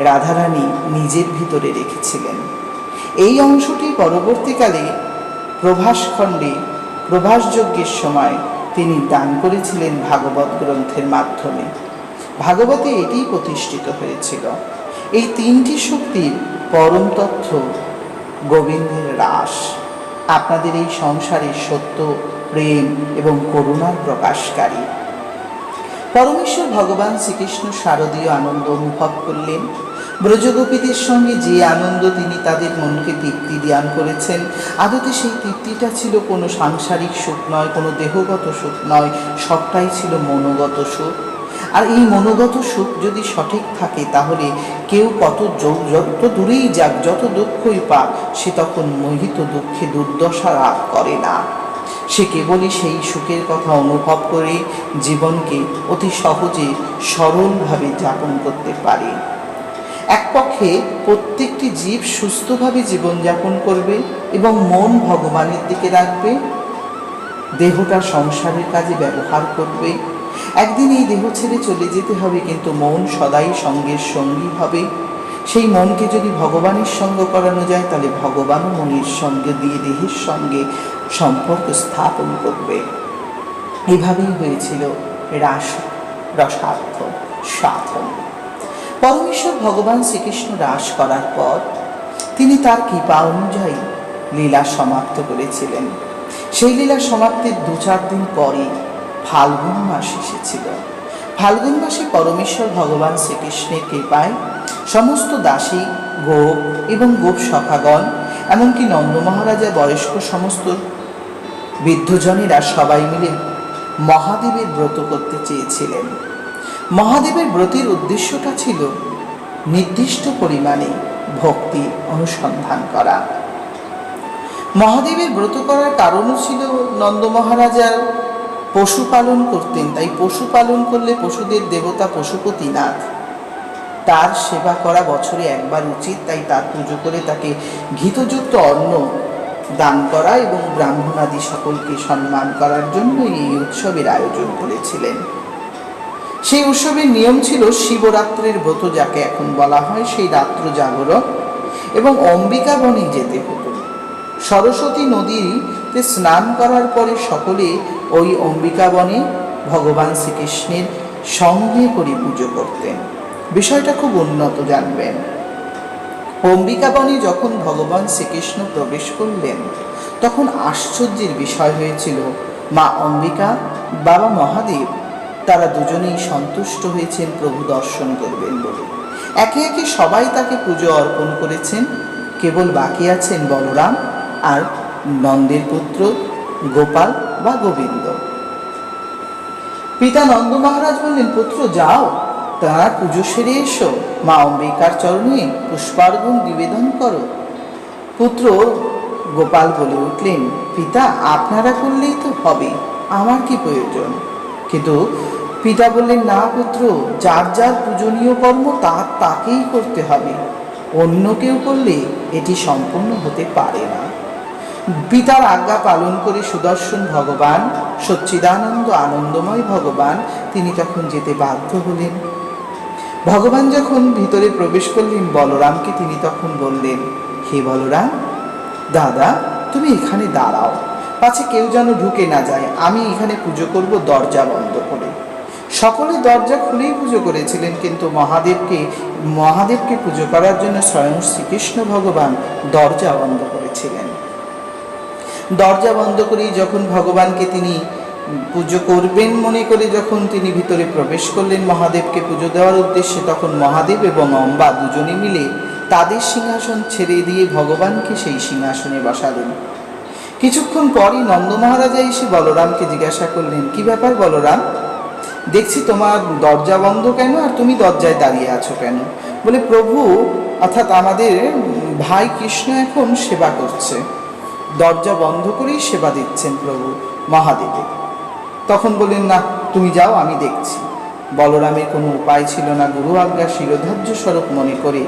রাধারানী নিজের ভিতরে রেখেছিলেন। এই অংশটি পরবর্তীকালে প্রভাসখণ্ডে প্রভাসযজ্ঞের সময় তিনি দান করেছিলেন ভাগবত গ্রন্থের মাধ্যমে। ভাগবতে এটি প্রতিষ্ঠিত হয়েছিল। এই তিনটি শক্তির পরম তথ্য গোবিন্দের রাস, আপনাদের এই সংসারের সত্য, প্রেম এবং করুণার প্রকাশকারী। পরমেশ্বর ভগবান শ্রীকৃষ্ণ শারদীয় আনন্দ অনুভব করলেন। ব্রজগোপীদের সঙ্গে যে আনন্দ তিনি তাদের মনকে তৃপ্তি দান করেছেন, আদতে সেই তৃপ্তিটা ছিল কোনো সাংসারিক সুখ নয়, কোনো দেহগত সুখ নয়, সবটাই ছিল মনোগত সুখ। আর এই মনোগত সুখ যদি সঠিক থাকে, তাহলে কেউ যত দূরেই যাক, যত দুঃখই পাক, সে তখন মোহিত দুঃখে দুর্দশা লাভ করে না। সে কেবলই সেই সুখের কথা অনুভব করে জীবনকে অতি সহজে সরলভাবে যাপন করতে পারে। এক পক্ষে প্রত্যেকটি জীব সুস্থভাবে জীবনযাপন করবে এবং মন ভগবানের দিকে রাখবে, দেহটা সংসারের কাজে ব্যবহার করবে। একদিন এই দেহ ছেড়ে চলে যেতে হবে, কিন্তু মন সদাই সঙ্গের সঙ্গী হবে। সেই মনকে যদি ভগবানের সঙ্গ করানো যায়, তাহলে ভগবানও মনের সঙ্গে দিয়ে দেহের সঙ্গে সম্পর্ক স্থাপন করবে। এভাবেই হয়েছিল রসার্থ সাধন। পরমেশ্বর ভগবান শ্রীকৃষ্ণ রাস করার পর তিনি তার কৃপা অনুযায়ী লীলা সমাপ্ত করেছিলেন। সেই লীলা সমাপ্তির 2-4 দিন পরে ফাল্গুন মাস এসেছিল। ফাল্গুন মাসে পরমেশ্বর ভগবান শ্রীকৃষ্ণের কৃপায় সমস্ত দাসী, গোপ এবং গোপ সখাগণ, এমনকি নন্দ মহারাজা বয়স্ক সমস্ত বৃদ্ধজনেরা সবাই মিলে মহাদেবের ব্রত করতে চেয়েছিলেন। মহাদেবের ব্রতের উদ্দেশ্যটা ছিল নির্দিষ্ট পরিমাণে ভক্তি অনুসন্ধান করা। মহাদেবের ব্রত করার কারণও ছিল নন্দ মহারাজার পশুপালন করতেন, তাই পশুপালন করলে পশুদের দেবতা পশুপতিনাথ, তার সেবা করা বছরে একবার উচিত। তাই তার পুজো করে তাকে ঘৃতযুক্ত অন্ন দান করা এবং ব্রাহ্মণাদি সকলকে সম্মান করার জন্য এই উৎসবের আয়োজন করেছিলেন। সেই উৎসবের নিয়ম ছিল শিবরাত্রির ব্রত, যাকে এখন বলা হয়, সেই রাত্র জাগরণ, এবং অম্বিকা বনে যেতে হতো। সরস্বতী নদীতে স্নান করার পরে সকলে ওই অম্বিকা বনে ভগবান শ্রীকৃষ্ণের সঙ্গে করে পুজো করতেন। বিষয়টা খুব উন্নত, জানবেন। অম্বিকা বনে যখন ভগবান শ্রীকৃষ্ণ প্রবেশ করলেন, তখন আশ্চর্যের বিষয় হয়েছিল, মা অম্বিকা, বাবা মহাদেব, তারা দুজনেই সন্তুষ্ট হয়েছেন প্রভু দর্শন করবেন বলে। একে একে সবাই তাকে পুজো অর্পণ করেছেন। কেবল বাকি আছেন বলরাম আর নন্দের পুত্র গোপাল বা গোবিন্দ। পিতা নন্দ মহারাজ বললেন, পুত্র যাও, তারা পুজো সেরে এসো, মা অম্বিকার চরণে পুষ্পার্ঘ্য নিবেদন করো। পুত্র গোপাল বলে উঠলেন, পিতা আপনারা করলেই তো হবে, আমার কি প্রয়োজন? কিন্তু পিতা বললেন, না পুত্র, যার যার পূজনীয় কর্ম তাকেই করতে হবে, অন্য কেউ করলে এটি সম্পূর্ণ হতে পারে না। পিতার আজ্ঞা পালন করে সুদর্শন ভগবান, সচ্চিদানন্দ আনন্দময় ভগবান, তিনি তখন যেতে বাধ্য হলেন। ভগবান যখন ভিতরে প্রবেশ করলেন বলরামকে, তিনি তখন বললেন, হে বলরাম, দাদা তুমি এখানে দাঁড়াও, পাছে কেউ যেন ঢুকে না যায়, আমি এখানে পুজো করব দরজা বন্ধ করে। সকলে দরজা খুলেই পুজো করেছিলেন, কিন্তু মহাদেবকে পুজো করার জন্য স্বয়ং শ্রীকৃষ্ণ ভগবান দরজা বন্ধ করেছিলেন। দরজা বন্ধ করেই যখন ভগবানকে তিনি পুজো করবেন মনে করে যখন তিনি ভিতরে প্রবেশ করলেন মহাদেবকে পুজো দেওয়ার উদ্দেশ্যে, তখন মহাদেব এবং অম্বা দুজনে মিলে তাদের সিংহাসন ছেড়ে দিয়ে ভগবানকে সেই সিংহাসনে বসালেন। কিছুক্ষণ পরই নন্দ মহারাজা এসে বলরামকে জিজ্ঞাসা করলেন, কি ব্যাপার বলরাম, দেখছি তোমার দরজা বন্ধ কেন, আর তুমি দরজায় দাঁড়িয়ে আছো কেন? বলে, প্রভু অর্থাৎ আমাদের ভাই কৃষ্ণ এখন সেবা করছে, দরজা বন্ধ করেই সেবা দিচ্ছেন প্রভু মহাদেবে। তখন বললেন, না তুমি যাও, আমি দেখছি। বলরামের কোনো উপায় ছিল না, গুরু আজ্ঞা শিরোধার্য স্বরূপ মনে করে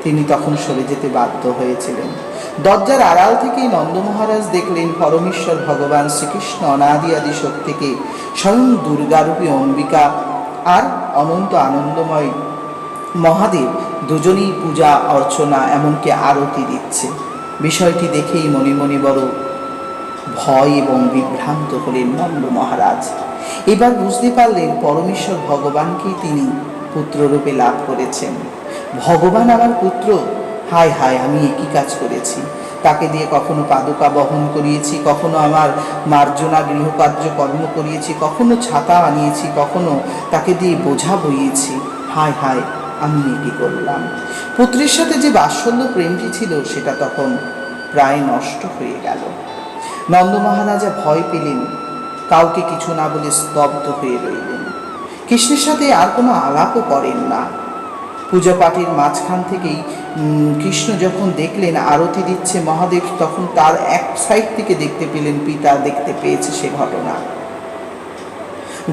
তিনি তখন সরে যেতে বাধ্য হয়েছিলেন। দরজার আড়াল থেকেই নন্দ মহারাজ দেখলেন পরমেশ্বর ভগবান শ্রীকৃষ্ণ অনাদি আদি শক্তিকে স্বয়ং দুর্গারূপী অম্বিকা আর অনন্ত আনন্দময় মহাদেব দুজনেই পূজা অর্চনা এমনকি আরতি দিচ্ছে। বিষয়টি দেখেই মনে মনে বড় ভয় এবং বিভ্রান্ত হলেন নন্দ মহারাজ। এবার বুঝতে পারলেন পরমেশ্বর ভগবানকেই তিনি পুত্ররূপে লাভ করেছেন। ভগবান আমার পুত্র, হায় হায় আমি একই কাজ করেছি, তাকে দিয়ে কখনো পাদুকা বহন করিয়েছি, কখনো আমার মার্জনা গৃহকার্য কর্ম করিয়েছি, কখনো ছাতা আনিয়েছি, কখনো তাকে দিয়ে বোঝা বইয়েছি, হায় হায় আমি একই করলাম। পুত্রের সাথে যে বাৎসল্য প্রেমটি ছিল সেটা তখন প্রায় নষ্ট হয়ে গেল। নন্দ মহারাজা ভয় পেলেন, কাউকে কিছু না বলে স্তব্ধ হয়ে রইলেন। কৃষ্ণের সাথে আর কোনো আলাপও করেন না। পূজা পাঠের মাঝখান থেকেই কৃষ্ণ যখন দেখলেন আরতি দিচ্ছে মহাদেব, তখন তার এক সাইড থেকে দেখতে পেলেন পিতা দেখতে পেয়েছে সে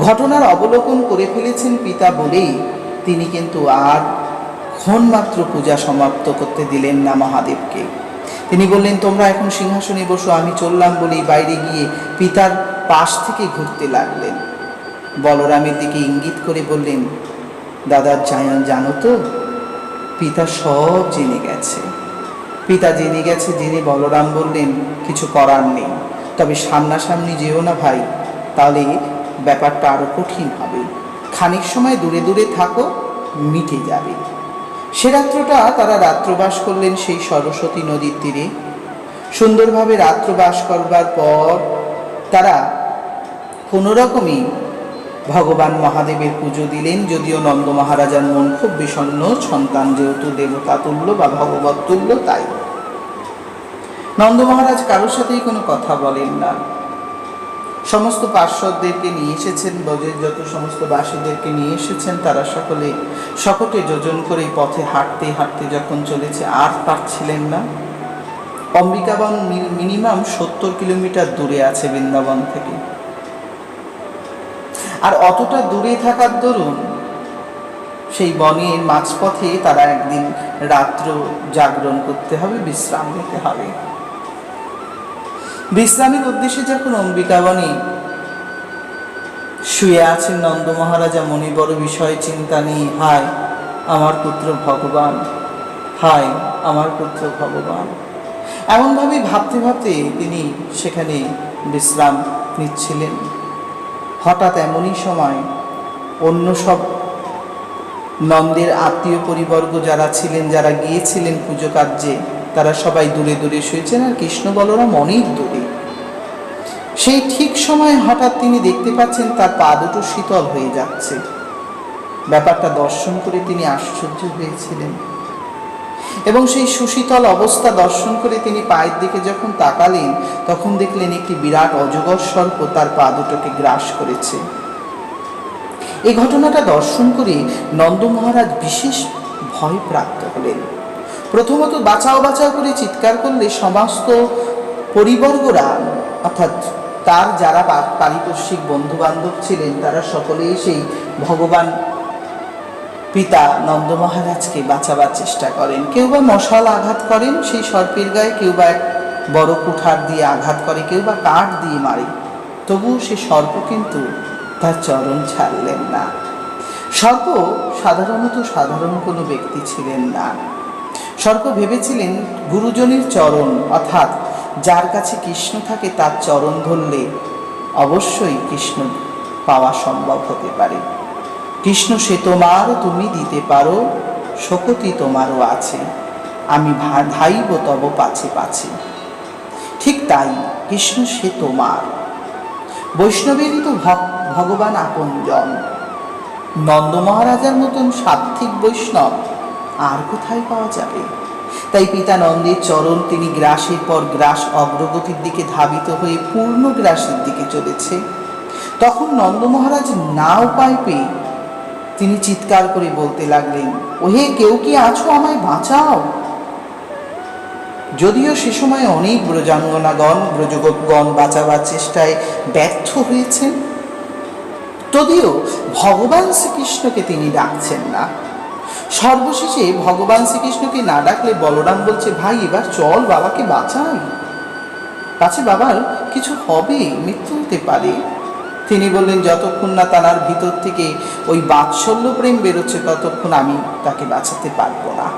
ঘটনার অবলোকন করে ফেলেছেন পিতা বলেই তিনি কিন্তু আর ক্ষণমাত্র পূজা সমাপ্ত করতে দিলেন না মহাদেবকে। তিনি বললেন, তোমরা এখন সিংহাসনে বসো, আমি চললাম বলেই বাইরে গিয়ে পিতার পাশ থেকে ঘুরতে লাগলেন। বলরামের দিকে ইঙ্গিত করে বললেন, দাদা জানো তো, পিতা সব জেনে গেছে। পিতা জেনে গেছে জেনে বলরাম বললেন, কিছু করার নেই, তবে সামনাসামনি যেও না ভাই, তাহলে ব্যাপারটা আরো কঠিন হবে, খানিক সময় দূরে দূরে থাকো, মিটে যাবে। সে রাত্রটা তারা রাত্রবাস করলেন সেই সরস্বতী নদীর তীরে। সুন্দরভাবে রাত্রবাস করবার পর তারা কোনো রকমই ভগবান মহাদেবের পুজো দিলেন। যদিও নন্দ মহারাজার মন খুব বিষণ্ণ, সন্তান যেহেতু দেবতা তুল্য বা ভগবত তুল্য, তাই নন্দ মহারাজ কারোর সাথেই কোনো কথা বলেন না। সমস্ত পার্শ্বদেরকে নিয়ে এসেছেন, ব্রজের যত সমস্ত বাসীদেরকে নিয়ে এসেছেন, তারা সকটে যোজন করে পথে হাঁটতে হাঁটতে যখন চলেছে, আর পারছিলেন না। অম্বিকাবন মিনিমাম 70 কিলোমিটার দূরে আছে বৃন্দাবন থেকে, আর অতটা দূরে থাকার দরুন সেই বনের মাঝপথে তারা একদিন রাত্র জাগরণ করতে হবে, বিশ্রাম নিতে হবে। বিশ্রামের উদ্দেশ্যে যখন অম্বিকাবনে শুয়ে আছেন নন্দ মহারাজা, মনে বড় বিষয় চিন্তা নিয়ে, হায় আমার পুত্র ভগবান, হায় আমার পুত্র ভগবান, এমনভাবে ভাবতে ভাবতে তিনি সেখানে বিশ্রাম নিচ্ছিলেন। হঠাৎ এমনই সময় অন্য সব নন্দের আত্মীয় পরিবর্গ যারা ছিলেন, যারা গিয়েছিলেন পুজো কার্যে, তারা সবাই দূরে দূরে শুয়েছেন, আর কৃষ্ণ বলরাম অনেক দূরে। সেই ঠিক সময় হঠাৎ তিনি দেখতে পাচ্ছেন তার পা দুটো শীতল হয়ে যাচ্ছে। ব্যাপারটা দর্শন করে তিনি আশ্চর্য হয়েছিলেন, এবং সেই সুশীতল অবস্থা দর্শন করে তিনি পায়ের দিকে যখন তাকালেন, তখন দেখলেন একটি বিরাট অজগর সর্প তার পা দুটোকে গ্রাস করেছে। এই ঘটনাটা দর্শন করে নন্দ মহারাজ বিশেষ ভয় প্রাপ্ত হলেন। প্রথমত বাঁচাও বাঁচাও করে চিৎকার করলে সমস্ত পরিবর্গরা অর্থাৎ তার যারা পারিপার্শ্বিক বন্ধু বান্ধব ছিলেন তারা সকলেই সেই ভগবান পিতা নন্দ মহারাজকে বাঁচাবার চেষ্টা করেন। কেউ বা মশাল আঘাত করেন সেই সর্পের গায়ে, কেউ বা এক বড় কুঠার দিয়ে আঘাত করে, কেউ বা কাঠ দিয়ে মারে, তবুও সে সর্প কিন্তু তার চরণ ছাড়লেন না। সর্প সাধারণত সাধারণ কোনো ব্যক্তি ছিলেন না। সর্প ভেবেছিলেন গুরুজনের চরণ, অর্থাৎ যার কাছে কৃষ্ণ থাকে তার চরণ ধরলে অবশ্যই কৃষ্ণ পাওয়া সম্ভব হতে পারে। কৃষ্ণ সে তোমার, তুমি দিতে পারো, শকতি তোমারও আছে, আমি ধাইব তব পাছে পাছে। ঠিক তাই, কৃষ্ণ সে তোমার। বৈষ্ণবেরই তো ভগবান আপনজন। নন্দ মহারাজার মতন সাত্ত্বিক বৈষ্ণব আর কোথায় পাওয়া যাবে? তাই পিতা নন্দের চরণ তিনি গ্রাসের পর গ্রাস অগ্রগতির দিকে ধাবিত হয়ে পূর্ণ গ্রাসের দিকে চলেছে। তখন নন্দ মহারাজ না উপায় পেয়ে তিনি চিৎকার করে বলতে লাগলেন, ওহে কেউ কি আছো, আমায় বাঁচাও। যদিও সে সময় অনেক ব্রজাঙ্গনাগণ ব্রজগোপগণ বাঁচাবার চেষ্টায় ব্যর্থ হয়েছেন, যদিও ভগবান শ্রীকৃষ্ণকে তিনি ডাকছেন না। সর্বশেষে ভগবান শ্রীকৃষ্ণকে না ডাকলে বলরাম বলছে, ভাই এবার চল, বাবাকে বাঁচাই, পাছে বাবার কিছু হবে, মৃত্যু হতে পারে। তিনি বললেন, যতক্ষণ না তার ভিতর থেকে ওই বাৎসল্য প্রেম বেরোচ্ছে ততক্ষণ আমি তাকে বাঁচাতে পারবো না।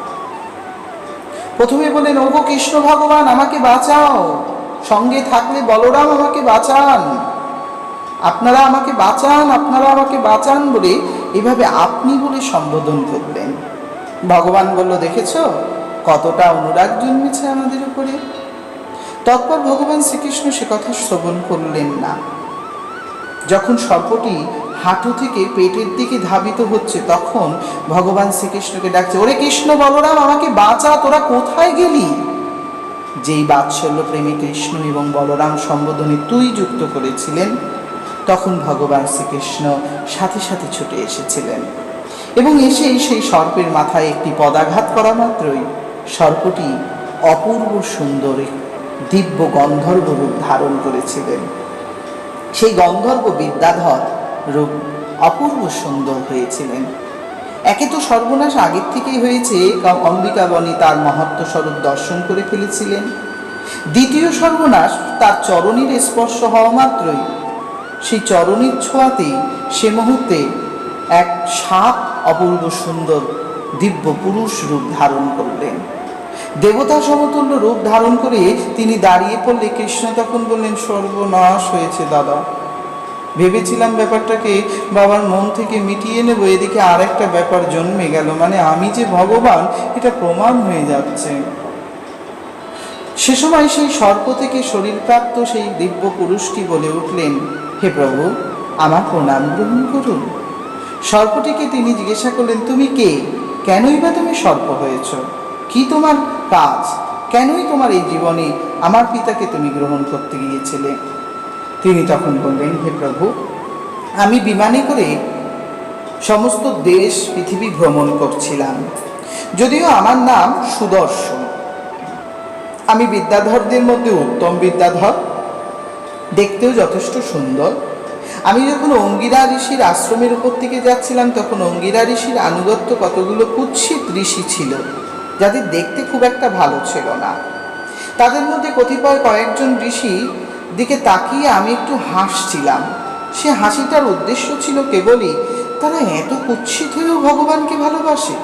প্রথমে বললেন, ওগো কৃষ্ণ ভগবান আমাকে বাঁচাও, সঙ্গে থাকলে বলরাম আমাকে বাঁচান, আপনারা আমাকে বাঁচান, আপনারা আমাকে বাঁচান বলে এভাবে আপনি বলে সম্বোধন করলেন। ভগবান বলল, দেখেছ কতটা অনুরাগ জন্মেছে আমাদের উপরে। তৎপর ভগবান শ্রীকৃষ্ণ সে কথা শ্রবণ করলেন না। যখন সর্পটি হাঁটু থেকে পেটের দিকে ধাবিত হচ্ছে তখন ভগবান শ্রীকৃষ্ণকে ডাকছে, ওরে কৃষ্ণ বলরাম আমাকে বাঁচা, তোরা কোথায় গেলি? যেই বাৎসল্য প্রেমী কৃষ্ণ এবং বলরাম সম্বোধনে তুই যুক্ত করেছিলেন, তখন ভগবান শ্রীকৃষ্ণ সাথে সাথে ছুটে এসেছিলেন এবং এসেই সেই সর্পের মাথায় একটি পদাঘাত করা মাত্রই সর্পটি অপূর্ব সুন্দর দিব্য গন্ধর্ব রূপ ধারণ করেছিলেন। সেই গন্ধর্ব বিদ্যাধর রূপ অপূর্ব সুন্দর হয়েছিলেন। একে তো সর্বনাশ আগের থেকেই হয়েছে, অম্বিকাবনী তার মহত্ব স্বরূপ দর্শন করে ফেলেছিলেন। দ্বিতীয় সর্বনাশ, তার চরণের স্পর্শ হওয়া মাত্রই সেই চরণের ছোঁয়াতেই সে মুহূর্তে এক সাপ অপূর্ব সুন্দর দিব্য পুরুষ রূপ ধারণ করলেন। দেবতা সমতুল্য রূপ ধারণ করে তিনি দাঁড়িয়ে পড়লে কৃষ্ণ তখন বললেন, সর্বনাশ হয়েছে দাদা, ভেবেছিলাম ব্যাপারটাকে বাবার মন থেকে মিটিয়ে নেব, এদিকে আর একটা ব্যাপার জন্মে গেল, মানে আমি যে ভগবান এটা প্রমাণ হয়ে যাচ্ছে। সে সময় সেই সর্প থেকে শরীরপ্রাপ্ত সেই দিব্য পুরুষটি বলে উঠলেন, হে প্রভু আমার প্রণাম গ্রহণ করুন। সর্পটিকে তিনি জিজ্ঞাসা করলেন, তুমি কে, কেনই বা তুমি সর্প হয়েছ, কি তোমার কাজ, কেনই তোমার এই জীবনে আমার পিতাকে তুমি গ্রহণ করতে গিয়েছিলে? তিনি তখন বললেন, হে প্রভু আমি বিমানে করে সমস্ত দেশ পৃথিবী ভ্রমণ করছিলাম, যদিও আমার নাম সুদর্শন, আমি বিদ্যাধরদের মধ্যে উত্তম বিদ্যাধর, দেখতেও যথেষ্ট সুন্দর। আমি যখন অঙ্গিরা ঋষির আশ্রমের উপর থেকে যাচ্ছিলাম তখন অঙ্গিরা ঋষির আনুগত্য কতগুলো কুৎসিত ঋষি ছিল যাদের দেখতে খুব একটা ভালো ছিল না। তাদের মধ্যে কয়েকজন ঋষি দিকে তাকিয়ে আমি একটু হাসছিলাম। সে হাসিটার উদ্দেশ্য ছিল কেবলই তারা এত কুৎসিত হয়েও ভগবানকে ভালোবাসে।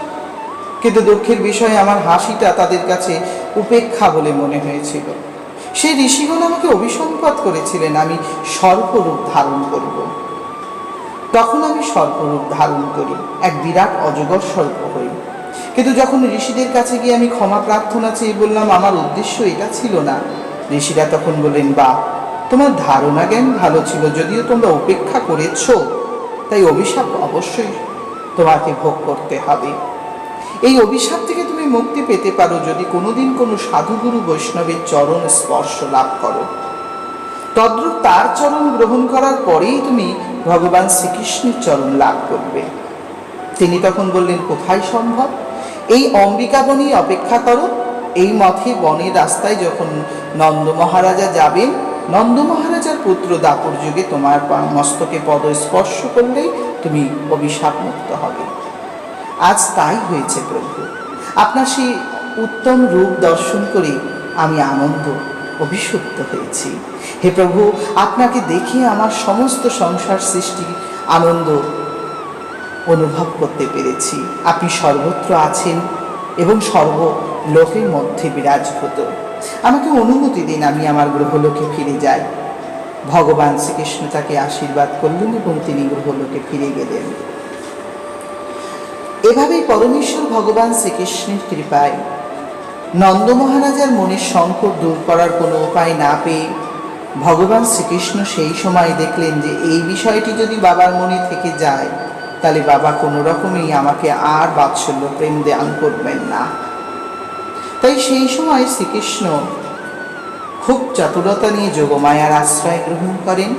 কিন্তু দুঃখের বিষয় আমার হাসিটা তাদের কাছে উপেক্ষা বলে মনে হয়েছিল। সেই ঋষিগণ আমাকে অভিসম্পাত করেছিলেন আমি সর্পরূপ ধারণ করব। তখন আমি সর্পরূপ ধারণ করি, এক বিরাট অজগর সর্প হই। কিন্তু যখন ঋষিদের কাছে গিয়ে আমি ক্ষমা প্রার্থনা চেয়ে বললাম আমার উদ্দেশ্য এটা ছিল না, ঋষিরা তখন বললেন, বা তোমার ধারণা জ্ঞান ভালো ছিল, যদিও তোমরা উপেক্ষা করেছ, তাই অভিশাপ অবশ্যই তোমাকে ভোগ করতে হবে। এই অভিশাপ থেকে তুমি মুক্তি পেতে পারো যদি কোনোদিন কোনো সাধুগুরু বৈষ্ণবের চরণ স্পর্শ লাভ করো। তদ্রূপ তার চরণ গ্রহণ করার পরেই তুমি ভগবান শ্রীকৃষ্ণের চরণ লাভ করবে। তিনি তখন বললেন, কোথায় সম্ভব? এই অম্বিকাবনী অপেক্ষা করো। এই মথে বনের রাস্তায় যখন নন্দ মহারাজা যাবেন নন্দ মহারাজার পুত্র দাপর যুগে তোমার মস্তকে পদ স্পর্শ করলেই তুমি অভিশাপ মুক্ত হবে। আজ তাই হয়েছে প্রভু। আপনার সেই উত্তম রূপ দর্শন করে আমি আনন্দ অভিষিক্ত হয়েছি। হে প্রভু, আপনাকে দেখে আমার সমস্ত সংসার সৃষ্টি আনন্দ অনুভব করতে পেরেছি। আপনি সর্বত্র আছেন এবং সর্বলোকের মধ্যে বিরাজভূত। আমাকে অনুমতি দিন, আমি আমার গ্রহলোকে ফিরে যাই। ভগবান শ্রীকৃষ্ণ তাকে আশীর্বাদ করলেন এবং তিনি গ্রহলোকে ফিরে গেলেন। এভাবেই পরমেশ্বর ভগবান শ্রীকৃষ্ণের কৃপায় নন্দ মহারাজার মনের সংকট দূর করার কোনো উপায় না পেয়ে ভগবান শ্রীকৃষ্ণ সেই সময় দেখলেন যে এই বিষয়টি যদি বাবার মনে থেকে যায় তাহলে বাবা কোনো রকমেই আমাকে আর বাৎসল্য প্রেম দান করবেন না। তাই সেই সময় শ্রীকৃষ্ণ খুব চতুরতা নিয়ে যোগমায়ার আশ্রয় গ্রহণ করেন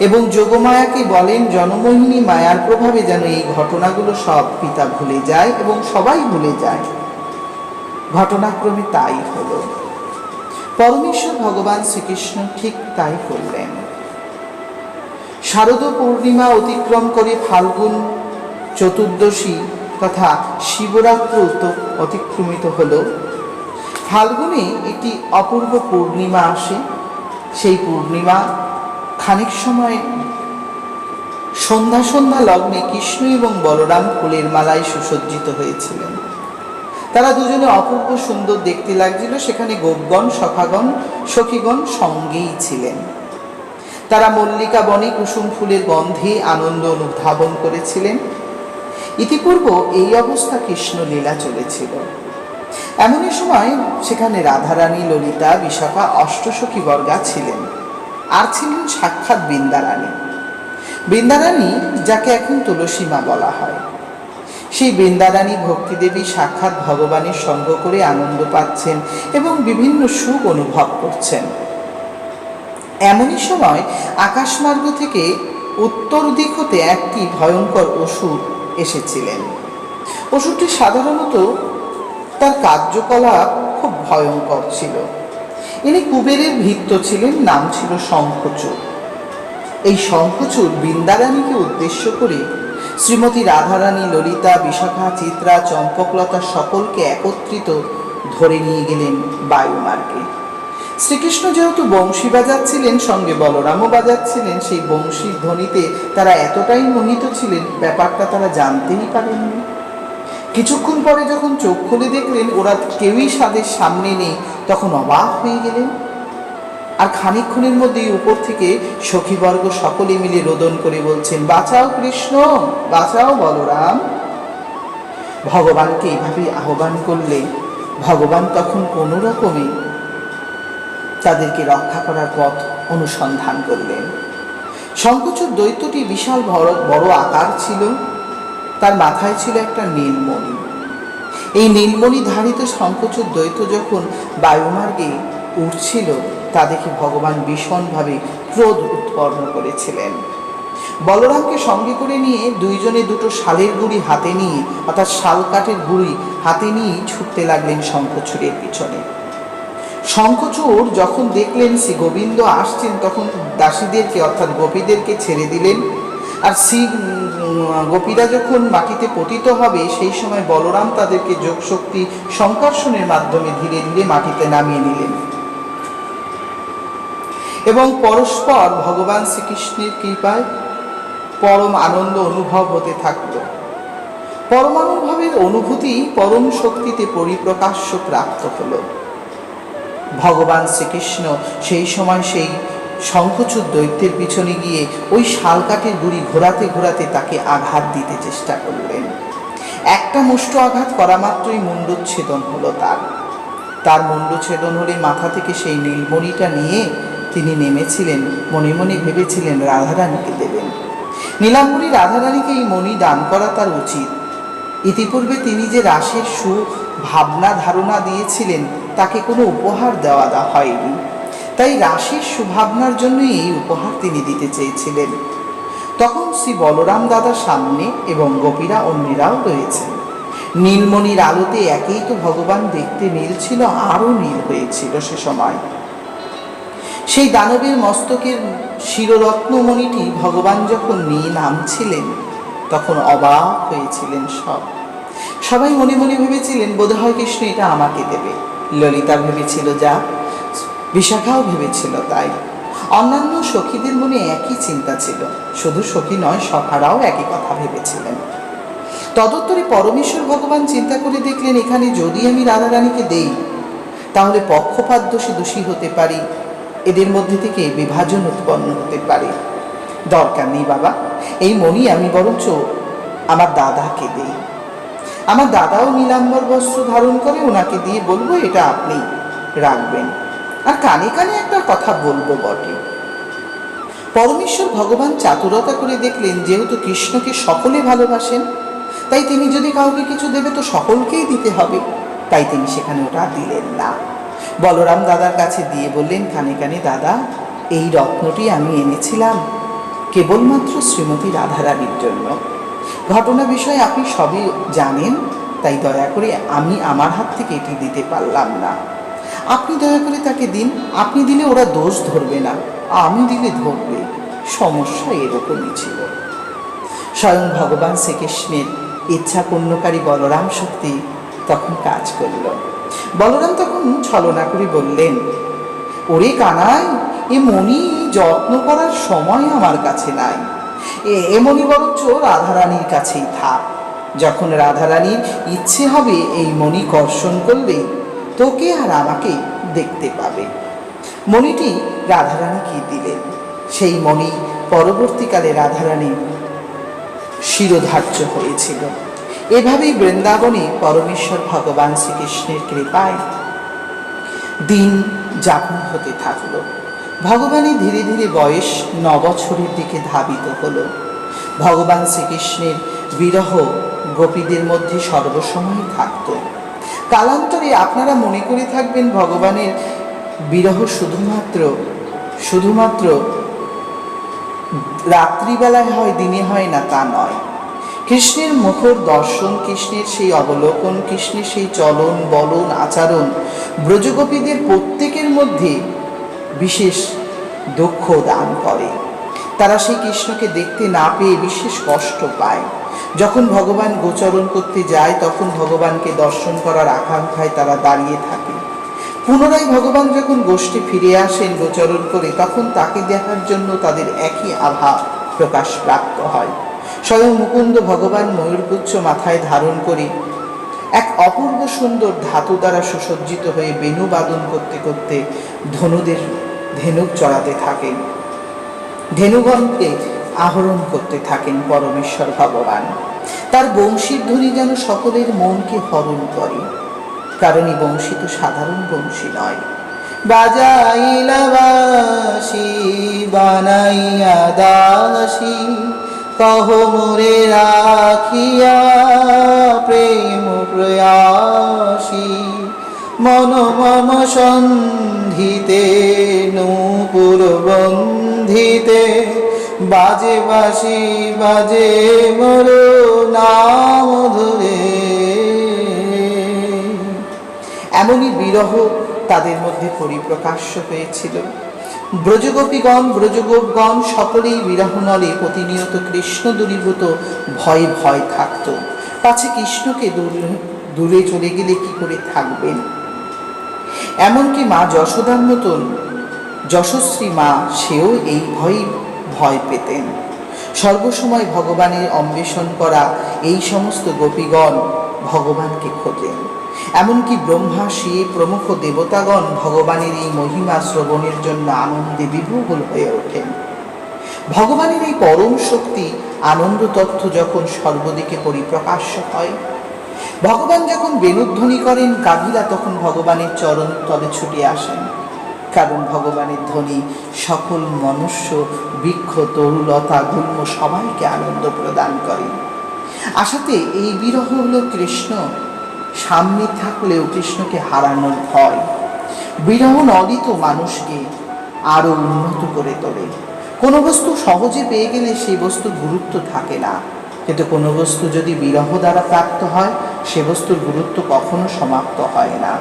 এবং যোগমায়াকে বলেন জনমোহিনী মায়ার প্রভাবে যেন এই ঘটনাগুলো সব পিতা ভুলে যায় এবং সবাই ভুলে যায়। ঘটনাক্রমে তাই হলো। পরমেশ্বর ভগবান শ্রীকৃষ্ণ ঠিক তাই করলেন। শারদ পূর্ণিমা অতিক্রম করে ফাল্গুন চতুর্দশী তথা শিবরাত্রি অতিক্রমিত হল। ফাল্গুনে একটি অপূর্ব পূর্ণিমা আসে। সেই পূর্ণিমা খানিক সময় সন্ধ্যা লগ্নে কৃষ্ণ এবং বলরাম ফুলের মালায় সুসজ্জিত হয়েছিলেন। তারা দুজনে অপূর্ব সুন্দর দেখতে লাগছিল। সেখানে গোপগণ সখীগণ সঙ্গেই ছিলেন। তারা মল্লিকা বনে কুসুম ফুলের গন্ধে আনন্দ অনুধাবন করেছিলেন। ইতিপূর্বে এই অবস্থা কৃষ্ণ লীলা চলেছিল। এমনই সময় সেখানে রাধারানী, ললিতা, বিশাখা, অষ্টসখী বর্গা ছিলেন। আর ছিলেন সাক্ষাৎ বৃন্দারানী। বৃন্দারানী যাকে এখন তুলসী মা বলা হয়, সেই বৃন্দারানী ভক্তিদেবী সাক্ষাৎ ভগবানের সঙ্গ করে আনন্দ পাচ্ছেন এবং বিভিন্ন সুখ অনুভব করছেন। এমনই সময় আকাশমার্গ থেকে উত্তর দিক হতে একটি ভয়ঙ্কর অসুর এসেছিলেন। অসুরটি সাধারণত তার কার্যকলাপ খুব ভয়ঙ্কর ছিল। ইনি কুবেরের ভৃত্য ছিলেন, নাম ছিল শঙ্খচূড়। এই শঙ্খচূড় বৃন্দারানীকে উদ্দেশ্য করে শ্রীমতী রাধারানী, ললিতা, বিশাখা, চিত্রা, চম্পকলতা সকলকে একত্রিত ধরে নিয়ে গেলেন বায়ুমার্গে। শ্রীকৃষ্ণ যেহেতু বংশী বাজাচ্ছিলেন, সঙ্গে বলরামও বাজাচ্ছিলেন, সেই বংশীর ধ্বনিতে তারা এতটাই মোহিত ছিলেন, ব্যাপারটা তারা জানতেই পারেননি। কিছুক্ষণ পরে যখন চোখ খুলে দেখলেন ওরা কেউই তাদের সামনে নেই, তখন অবাক হয়ে গেলেন। আর খানিকক্ষণের মধ্যেই উপর থেকে সখীবর্গ সকলে মিলে রোদন করে বলছেন, বাঁচাও কৃষ্ণ, বাঁচাও বলরাম। ভগবানকে এইভাবে আহ্বান করলে ভগবান তখন কোনো রকমে তাদেরকে রক্ষা করার পথ অনুসন্ধান করলেন। শঙ্খচূড় দৈত্যটি বিশাল বড় আকার ছিল। তার মাথায় ছিল একটা নীলমণি। এই নীলমণি ধারিত শঙ্খচূড় দৈত্য যখন বায়ুমার্গে উঠছিল তা দেখে ভগবান ভীষণভাবে ক্রোধ উৎপন্ন করেছিলেন। বলরামকে সঙ্গে করে নিয়ে দুইজনে দুটো শালের গুড়ি হাতে নিয়ে, অর্থাৎ শাল কাঠের গুড়ি হাতে নিয়ে ছুটতে লাগলেন শঙ্খচূড়ের পিছনে। শঙ্খচূড় যখন দেখলেন শ্রী গোবিন্দ আসছেন তখন দাসীদেরকে অর্থাৎ গোপীদেরকে ছেড়ে দিলেন। আর শ্রী গোপীরা যখন মাটিতে পতিত হবে সেই সময় বলরাম তাদেরকে যোগশক্তি সংকর্ষণের মাধ্যমে ধীরে ধীরে মাটিতে নামিয়ে নিলেন এবং পরস্পর ভগবান শ্রীকৃষ্ণের কৃপায় পরম আনন্দ অনুভব হতে থাকল। পরমানুভাবের অনুভূতি পরম শক্তিতে পরিপ্রকাশ্য প্রাপ্ত হল। ভগবান শ্রীকৃষ্ণ সেই সময় সেই শঙ্খচূড় দৈত্যের পিছনে গিয়ে ওই শালকাঠের গুড়ি ঘোরাতে ঘোরাতে তাকে আঘাত দিতে চেষ্টা করলেন। একটা মুষ্ট আঘাত করা মাত্রই মুণ্ডচ্ছেদন হলো তার মুণ্ডচ্ছেদন হলে মাথা থেকে সেই নীলমণিটা নিয়ে তিনি নেমেছিলেন। মনে মনে ভেবেছিলেন রাধারানীকে দেবেন। নীলাম্বরী রাধারানীকে এই মণি দান করা তার উচিত। ইতিপূর্বে তিনি যে রাসের সুভাবনা ধারণা দিয়েছিলেন তাকে কোনো উপহার দেওয়া হয়নি। তাই রাসের সুভাবনার জন্যই এই উপহার তিনি দিতে চেয়েছিলেন। তখন শ্রী বলরাম দাদা সামনে এবং গোপীরা অন্যরাও রয়েছেন। নীলমণির আলোতে একেই তো ভগবান দেখতে নীল ছিল, আরও নীল হয়েছিল সে সময়। সেই দানবের মস্তকের শিররত্নমণিটি ভগবান যখন নিয়ে নামছিলেন তখন অবাক হয়েছিলেন সবাই মনে মনে ভেবেছিলেন বোধহয় কৃষ্ণ এটা আমাকে দেবে। ললিতা ভেবেছিল যা, বিশাখাও ভেবেছিল তাই, অন্যান্য সখীদের মনে একই চিন্তা ছিল। শুধু সখী নয়, সখারাও একই কথা ভেবেছিলেন। তদুত্তরে পরমেশ্বর ভগবান চিন্তা করে দেখলেন, এখানে যদি আমি রাধারানীকে দেই তাহলে পক্ষপাত দোষী হতে পারি, এদের মধ্যে থেকে বিভাজন উৎপন্ন হতে পারে। দরকার নেই বাবা, এই মণি আমি বরঞ্চ আমার দাদাকে দেই। আমার দাদাও নীলাম্বর বস্ত্র ধারণ করে, ওনাকে দিয়ে বলবো এটা আপনি রাখবেন, আর কানে কানে একটা কথা বলবো বটে। পরমেশ্বর ভগবান চাতুরতা করে দেখলেন, যেহেতু কৃষ্ণকে সকলে ভালোবাসেন, তাই তিনি যদি কাউকে কিছু দেবে তো সকলকেই দিতে হবে। তাই তিনি সেখানে ওটা দিলেন না। বলরাম দাদার কাছে দিয়ে বললেন কানে কানে, দাদা এই রত্নটি আমি এনেছিলাম কেবলমাত্র শ্রীমতী রাধারানীর জন্য। ঘটনা বিষয়ে আপনি সবই জানেন, তাই দয়া করে আমি আমার হাত থেকে এটি দিতে পারলাম না। আপনি দয়া করে তাকে দিন, আপনি দিলে ওরা দোষ ধরবে না, আমি দিলে ধরবে। সমস্যা এরকমই ছিল। স্বয়ং ভগবান শ্রীকৃষ্ণের ইচ্ছা পূর্ণকারী বলরাম শক্তি তখন কাজ করল। বলরাম তখন ছলনা করে বললেন, ওরে কানাই, এ মণি যত্ন করার সময় আমার কাছে নাই, এ মণি বরঞ্চ রাধারানীর কাছেই থাক। যখন রাধারানীর ইচ্ছে হবে এই মণি কর্ষণ করবে, তোকে আর আমাকে দেখতে পাবে। মণিটি রাধারানীকে দিলেন। সেই মণি পরবর্তীকালে রাধারানীর শিরোধার্য হয়েছিল। এভাবেই বৃন্দাবনে পরমেশ্বর ভগবান শ্রীকৃষ্ণের কৃপায় দিন যাপন হতে থাকল। ভগবানের ধীরে ধীরে বয়স 9 বছরের দিকে ধাবিত হল। ভগবান শ্রীকৃষ্ণের বিরহ গোপীদের মধ্যে সর্বসময় থাকত। কালান্তরে আপনারা মনে করে থাকবেন ভগবানের বিরহ শুধুমাত্র রাত্রিবেলায় হয়, দিনে হয় না, তা নয়। কৃষ্ণের মুখর দর্শন, কৃষ্ণের সেই অবলোকন, কৃষ্ণের সেই চলন বলন আচরণ ব্রজগোপীদের প্রত্যেকের মধ্যে বিশেষ দুঃখ দান করে। তারা সেই কৃষ্ণকে দেখতে না পেয়ে বিশেষ কষ্ট পায়। যখন ভগবান গোচরণ করতে যায় তখন ভগবানকে দর্শন করার আকাঙ্ক্ষায় তারা দাঁড়িয়ে থাকে। পুনরায় ভগবান যখন গোষ্ঠী ফিরে আসেন গোচরণ করে, তখন তাকে দেখার জন্য তাদের একই আভা প্রকাশ প্রাপ্ত হয়। স্বয়ং মুকুন্দ ভগবান ময়ূরপুচ্ছ মাথায় ধারণ করে এক অপূর্ব সুন্দর ধাতু দ্বারা সুসজ্জিত হয়ে বেণু বাদন করতে করতে ধেনুক চড়াতে থাকেন, ধেনুগণকে আহরণ করতে থাকেন পরমেশ্বর ভগবান। তার বংশীর ধ্বনি যেন সকলের মনকে হরণ করে, কারণ এই বংশী তো সাধারণ বংশী নয়। বাজাইলা বাঁশি বানাইয়া দাসী, কহ মোরে রাখিয়া প্রেম প্রয়াসী, মন মম সন্ধিতে নূপুর বন্ধিতে, বাজে বাঁশি বাজে মোর নাম ধরে। এমনই বিরহ তাদের মধ্যে পরিপ্রকাশ্য হয়েছিল। ব্রজগোপগণ সকলেই বিরহনলে প্রতিনিয়ত কৃষ্ণ দূরীভূত ভয় থাকত। পাছে কৃষ্ণকে দূরে চলে গেলে কি করে থাকবেন। এমনকি মা যশোদার মতন যশস্বী মা, সেও এই ভয় পেতেন। সর্বসময় ভগবানের অন্বেষণ করা এই সমস্ত গোপীগণ ভগবানকে খোঁজেন। এমনকি ব্রহ্মা, শিব প্রমুখ দেবতাগণ ভগবানের এই মহিমা শ্রবণের জন্য আনন্দে বিভোর হয়ে ওঠেন। ভগবানের এই পরম শক্তি আনন্দ তত্ত্ব যখন সর্বদিকে পরিপ্রকাশ্য হয়, ভগবান যখন বেণুধ্বনি করেন, গাভীরা তখন ভগবানের চরণ তলে ছুটে আসেন। কারণ ভগবানের ধ্বনি সকল মনুষ্য, বৃক্ষ, তরুলতা, গুল্ম সবাইকে আনন্দ প্রদান করে। আসাতে এই বিরহ হল কৃষ্ণ সামনে থাকলেও কৃষ্ণকে হারানোর ভয়। বিরহ নলিত মানুষকে আরো উন্নত করে তোলে। কোনো বস্তু সহজে পেয়ে গেলে সেই বস্তুর গুরুত্ব থাকে না, কিন্তু কোনো বস্তু যদি বিরহ দ্বারা প্রাপ্ত হয় সে বস্তুর গুরুত্ব কখনো সমাপ্ত হয় না।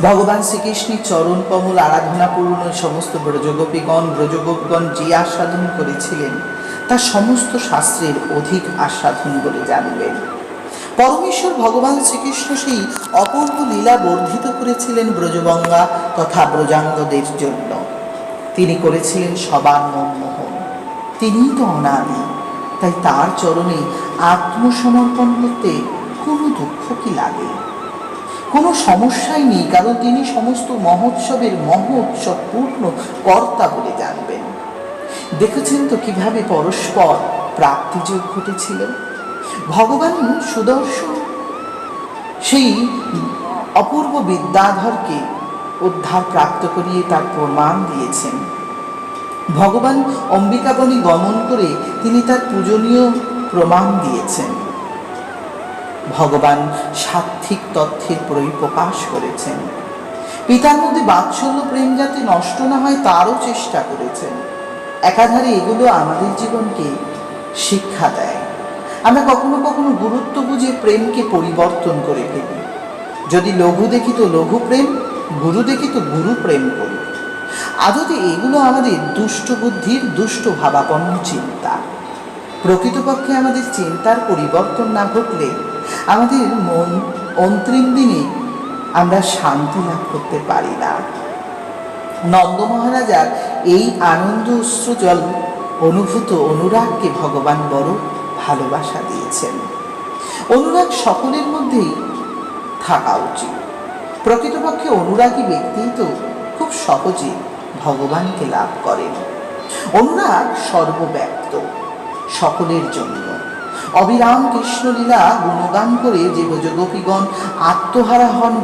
ভগবান শ্রীকৃষ্ণের চরণ কমল আরাধনাপূর্ণ সমস্ত ব্রজগোপগণ যে আস্বাদন করেছিলেন তা সমস্ত শাস্ত্রের অধিক আস্বাদন বলে জানবেন। পরমেশ্বর ভগবান শ্রীকৃষ্ণ সেই অপূর্ব লীলা বর্ধিত করেছিলেন ব্রজগঙ্গা তথা ব্রজাঙ্গদের জন্য। তিনি করেছিলেন সবার মনমোহন। তিনিই তো অনাদি, তাই তার চরণে আত্মসমর্পণ করতে কোনো দুঃখ কি লাগে? কোনো সমস্যাই নেই, কারণ তিনি সমস্ত মহোৎসবের মহোৎসবপূর্ণ কর্তা বলে জানবেন। দেখেছেন তো কিভাবে পরস্পর প্রাপ্তিযোগ ঘটেছিল। ভগবান সুদর্শন সেই অপূর্ব বিদ্যাধরকে উদ্ধার প্রাপ্ত করিয়ে তার প্রমাণ দিয়েছেন। ভগবান অম্বিকাবনে গমন করে তিনি তার পূজনীয় প্রমাণ দিয়েছেন। ভগবান সাত্ত্বিক তথ্যের পরিপ্রকাশ করেছেন। পিতার মধ্যে বাৎসল্য প্রেম যাতে নষ্ট না হয় তারও চেষ্টা করেছেন। একাধারে এগুলো আমাদের জীবনকে শিক্ষা দেয়। আমরা কখনো কখনো গুরুত্ব বুঝে প্রেমকে পরিবর্তন করে ফেলি। যদি লঘু দেখি তো লঘু প্রেম, গুরু দেখি তো গুরু প্রেম করি। আদতে এগুলো আমাদের দুষ্ট বুদ্ধির দুষ্ট ভাবাপন্ন চিন্তা। প্রকৃতপক্ষে আমাদের চিন্তার পরিবর্তন না ঘটলে আমাদের মন অন্তিম দিনে আমরা শান্তি লাভ করতে পারি না। নন্দ মহারাজার এই আনন্দ অশ্রুজল অনুভূত অনুরাগকে ভগবান বড় ভালোবাসা দিয়েছেন। অনুরাগ সকলের মধ্যেই থাকা উচিত। প্রকৃতপক্ষে অনুরাগী ব্যক্তি তো খুব সহজে ভগবানকে লাভ করেন। অনুরাগ সর্বব্যাপ্ত, সকলের জন্য। অবিরাম কৃষ্ণলীলা গুণগান করে যে ব্রজগোপীগণ আত্মহারা হন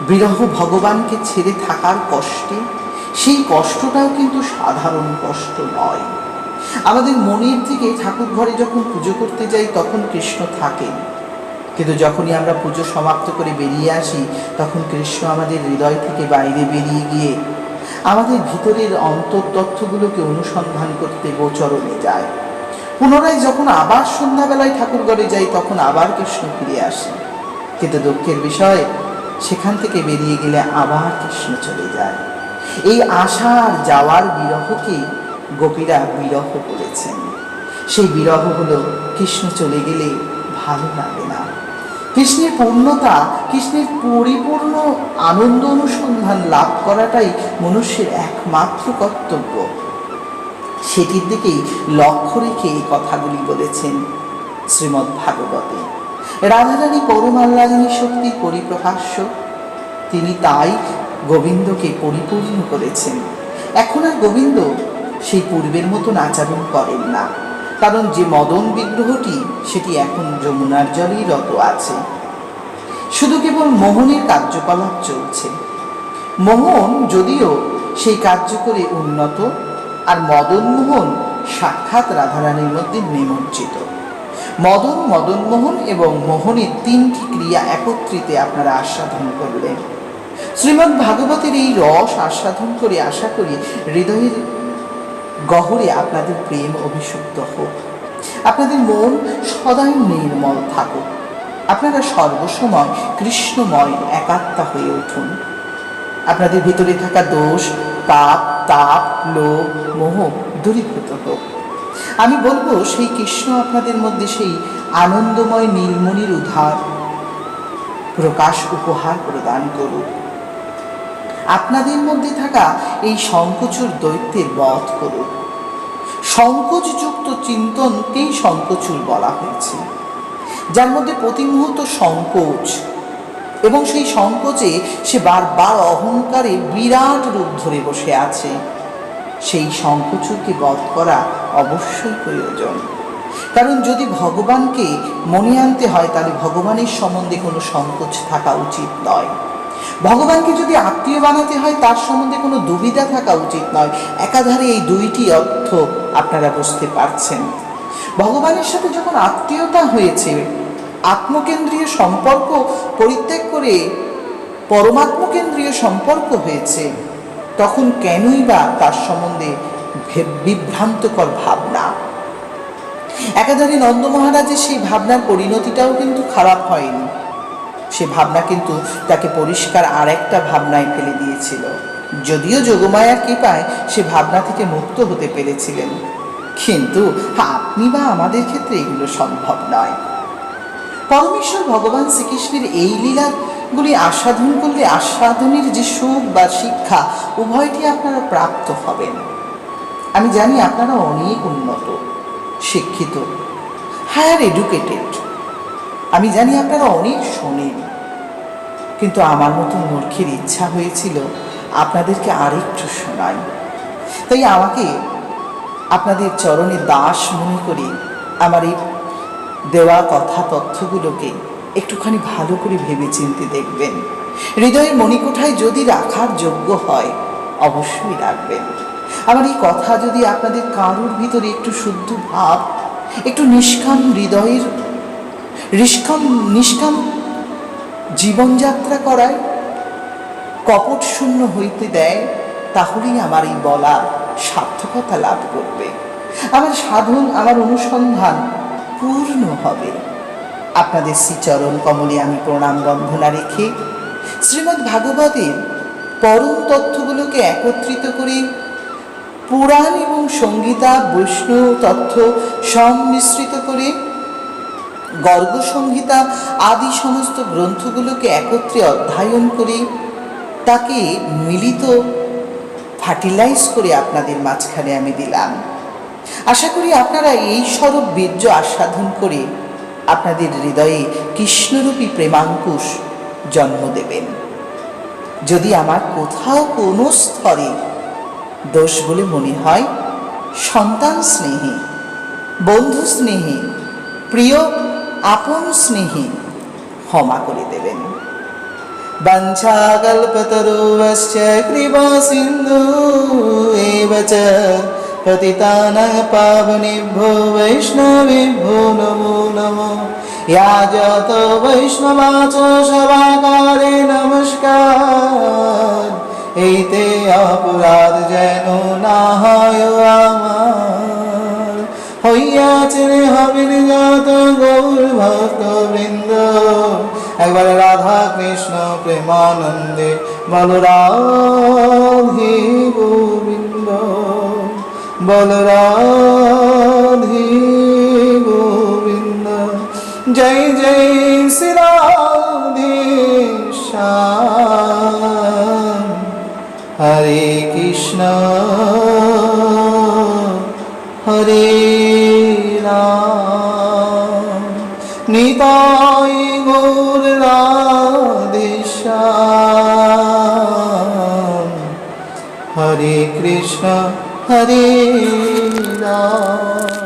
বিরহ ভগবানকে ছেড়ে থাকার কষ্টে, সেই কষ্টটাও কিন্তু সাধারণ কষ্ট নয়। আমাদের মনের থেকে ঠাকুর ঘরে যখন পুজো করতে যাই তখন কৃষ্ণ থাকেন, কিন্তু যখনই আমরা পুজো সমাপ্ত করে বেরিয়ে আসি তখন কৃষ্ণ আমাদের হৃদয় থেকে বাইরে বেরিয়ে গিয়ে আমাদের ভিতরের অন্তর্তথ্যগুলোকে অনুসন্ধান করতে গোচরণে যায়। পুনরায় যখন আবার সন্ধ্যাবেলায় ঠাকুর ঘরে যাই তখন আবার কৃষ্ণ ফিরে আসে, কিন্তু দুঃখের বিষয় সেখান থেকে বেরিয়ে গেলে আবার কৃষ্ণ চলে যায়। এই আসা আর যাওয়ার বিরহকে গোপীরা বিরহ বলেছেন। সেই বিরহ হলো কৃষ্ণ চলে গেলে ভালো লাগে না। কৃষ্ণের পূর্ণতা, কৃষ্ণের পরিপূর্ণ আনন্দ অনুসন্ধান লাভ করাটাই মনুষ্যের একমাত্র কর্তব্য। সেটির দিকেই লক্ষ্য রেখে এই কথাগুলি বলেছেন শ্রীমদ্ ভাগবতে। রাধারানী পরম আহ্লাদিনী শক্তির পরিপ্রকাশ্য, তিনি তাই গোবিন্দকে পরিপূর্ণ করেছেন। এখন আর গোবিন্দ সেই পূর্বের মতন আচরণ করেন না, কারণ যে মদন বিগ্রহটি সেটি এখন যমুনার জলেই রত আছে। শুধু কেবল মোহনের কার্যকলাপ চলছে। মোহন যদিও সেই কার্য করে উন্নত, আর মদন মোহন সাক্ষাৎ রাধারানীর মধ্যে নিমজ্জিত। মদনমোহন এবং মোহনের তিনটি ক্রিয়া একত্রিতে আপনারা আস্বাদন করলেন। শ্রীমদ্ ভাগবতের এই রস আস্বাদন করে আশা করি হৃদয়ের গহরে আপনাদের প্রেম অভিষিক্ত হোক, আপনাদের মন সদাই নির্মল থাকুক, আপনারা সর্বসময় কৃষ্ণময় একাত্মা হয়ে উঠুন। আপনাদের ভিতরে থাকা দোষ, পাপ, তাপ, লোভ, মোহ দূরীভূত হোক। আমি বলবো সেই কৃষ্ণ আপনাদের মধ্যে সেই আনন্দময় নীলমণির উদ্ধার প্রকাশ উপহার প্রদান করুক। আপনাদের মধ্যে থাকা এই সংকোচর দৈত্যের বধ করুক। সংকোচযুক্ত চিন্তনকেই সংকোচুর বলা হয়েছে, যার মধ্যে প্রতি মুহূর্ত সংকোচ, এবং সেই সংকোচে সে বারবার অহংকারে বিরাট রূপ ধরে বসে আছে। সেই সংকোচকে বধ করা অবশ্যই প্রয়োজন, কারণ যদি ভগবানকে মনে আনতে হয় তাহলে ভগবানের সম্বন্ধে কোনো সংকোচ থাকা উচিত নয়। ভগবানকে যদি আত্মীয় বানাতে হয় তার সম্বন্ধে কোনো দুবিধা থাকা উচিত নয়। একাধারে এই দুইটি অর্থ আপনারা বুঝতে পারছেন। ভগবানের সাথে যখন আত্মীয়তা হয়েছে, আত্মকেন্দ্রীয় সম্পর্ক পরিত্যাগ করে পরমাত্মকেন্দ্রীয় সম্পর্ক হয়েছে, তখন কেনই বা তার সম্বন্ধে বিভ্রান্তকর ভাবনা? একাধারে নন্দ মহারাজের সেই ভাবনার পরিণতিটাও কিন্তু খারাপ হয়নি। সে ভাবনা কিন্তু তাকে পরিষ্কার আর একটা ভাবনায় ফেলে দিয়েছিল। যদিও যোগমায়ার কৃপায় সে ভাবনা থেকে মুক্ত হতে পেরেছিলেন, কিন্তু আপনি বা আমাদের ক্ষেত্রে এগুলো সম্ভব নয়। পরমেশ্বর ভগবান শ্রীকৃষ্ণের এই লীলাগুলি আস্বাদন করলে আস্বাদনের যে সুখ বা শিক্ষা উভয়টি আপনারা প্রাপ্ত হবেন। আমি জানি আপনারা অনেক উন্নত, শিক্ষিত, হায়ার এডুকেটেড। আমি জানি আপনারা অনেক শোনেন, কিন্তু আমার মতো মূর্খের ইচ্ছা হয়েছিল আপনাদেরকে আরেকটু শোনাই। তাই আমাকে আপনাদের চরণে দাস মনে করে আমার এই দেওয়া কথা তথ্যগুলোকে একটুখানি ভালো করে ভেবে চিন্তে দেখবেন। হৃদয়ের মণিকোঠায় যদি রাখার যোগ্য হয় অবশ্যই রাখবেন। আমার এই কথা যদি আপনাদের কারোর ভিতরে একটু শুদ্ধ ভাব, একটু নিষ্কাম হৃদয়ের নিষ্কাম জীবনযাত্রা করায়, কপট শূন্য হইতে দেয়, তাহলেই আমার এই বলা সার্থকতা লাভ করবে। আমার সাধন, আমার অনুসন্ধান পূর্ণ হবে। আপনাদের শ্রীচরণ কমলে আমি প্রণাম বন্ধনা রেখে শ্রীমদ্ ভাগবতের পরম তথ্যগুলোকে একত্রিত করে পুরাণ এবং সংগীতা বৈষ্ণব তথ্য সংমিশ্রিত করে গর্গ সংহিতা আদি সমস্ত গ্রন্থগুলোকে একত্রে অধ্যয়ন করে তাকে মিলিত ফার্টিলাইজ করে আপনাদের মাঝখানে আমি দিলাম। আশা করি আপনারা এই স্বরূপ বীর্য আস্বাদন করে আপনাদের হৃদয়ে কৃষ্ণরূপী প্রেমাঙ্কুশ জন্ম দেবেন। যদি আমার কোথাও কোনো স্তরে দোষ বলে মনে হয়, সন্তান স্নেহে, বন্ধু স্নেহে, প্রিয় আপন স্নেহে ক্ষমা করে দেবেন। বাঞ্ছাকল্পতরুশ্চ কৃপা সিন্ধু এব চ পতিতানাং পাবনেভ্যো বৈষ্ণবেভ্যো নমো নমো। ইয়া যত বৈষ্ণবাচ সবাকারে নমস্কার। এইতে অপরাধ যেন না হয় আমার, হইয়াছেন হবেন যত গৌর ভক্ত বৃন্দ। একবার রাধা কৃষ্ণ প্রেমানন্দে বল রাধে গোবিন্দ, বল রাধে গোবিন্দ। জয় জয় শ্রী রাধে শ্যাম। হরে কৃষ্ণ হরে রাম, নিতাই গৌর রাধে শ্যাম। হরে কৃষ্ণ হরে রাম।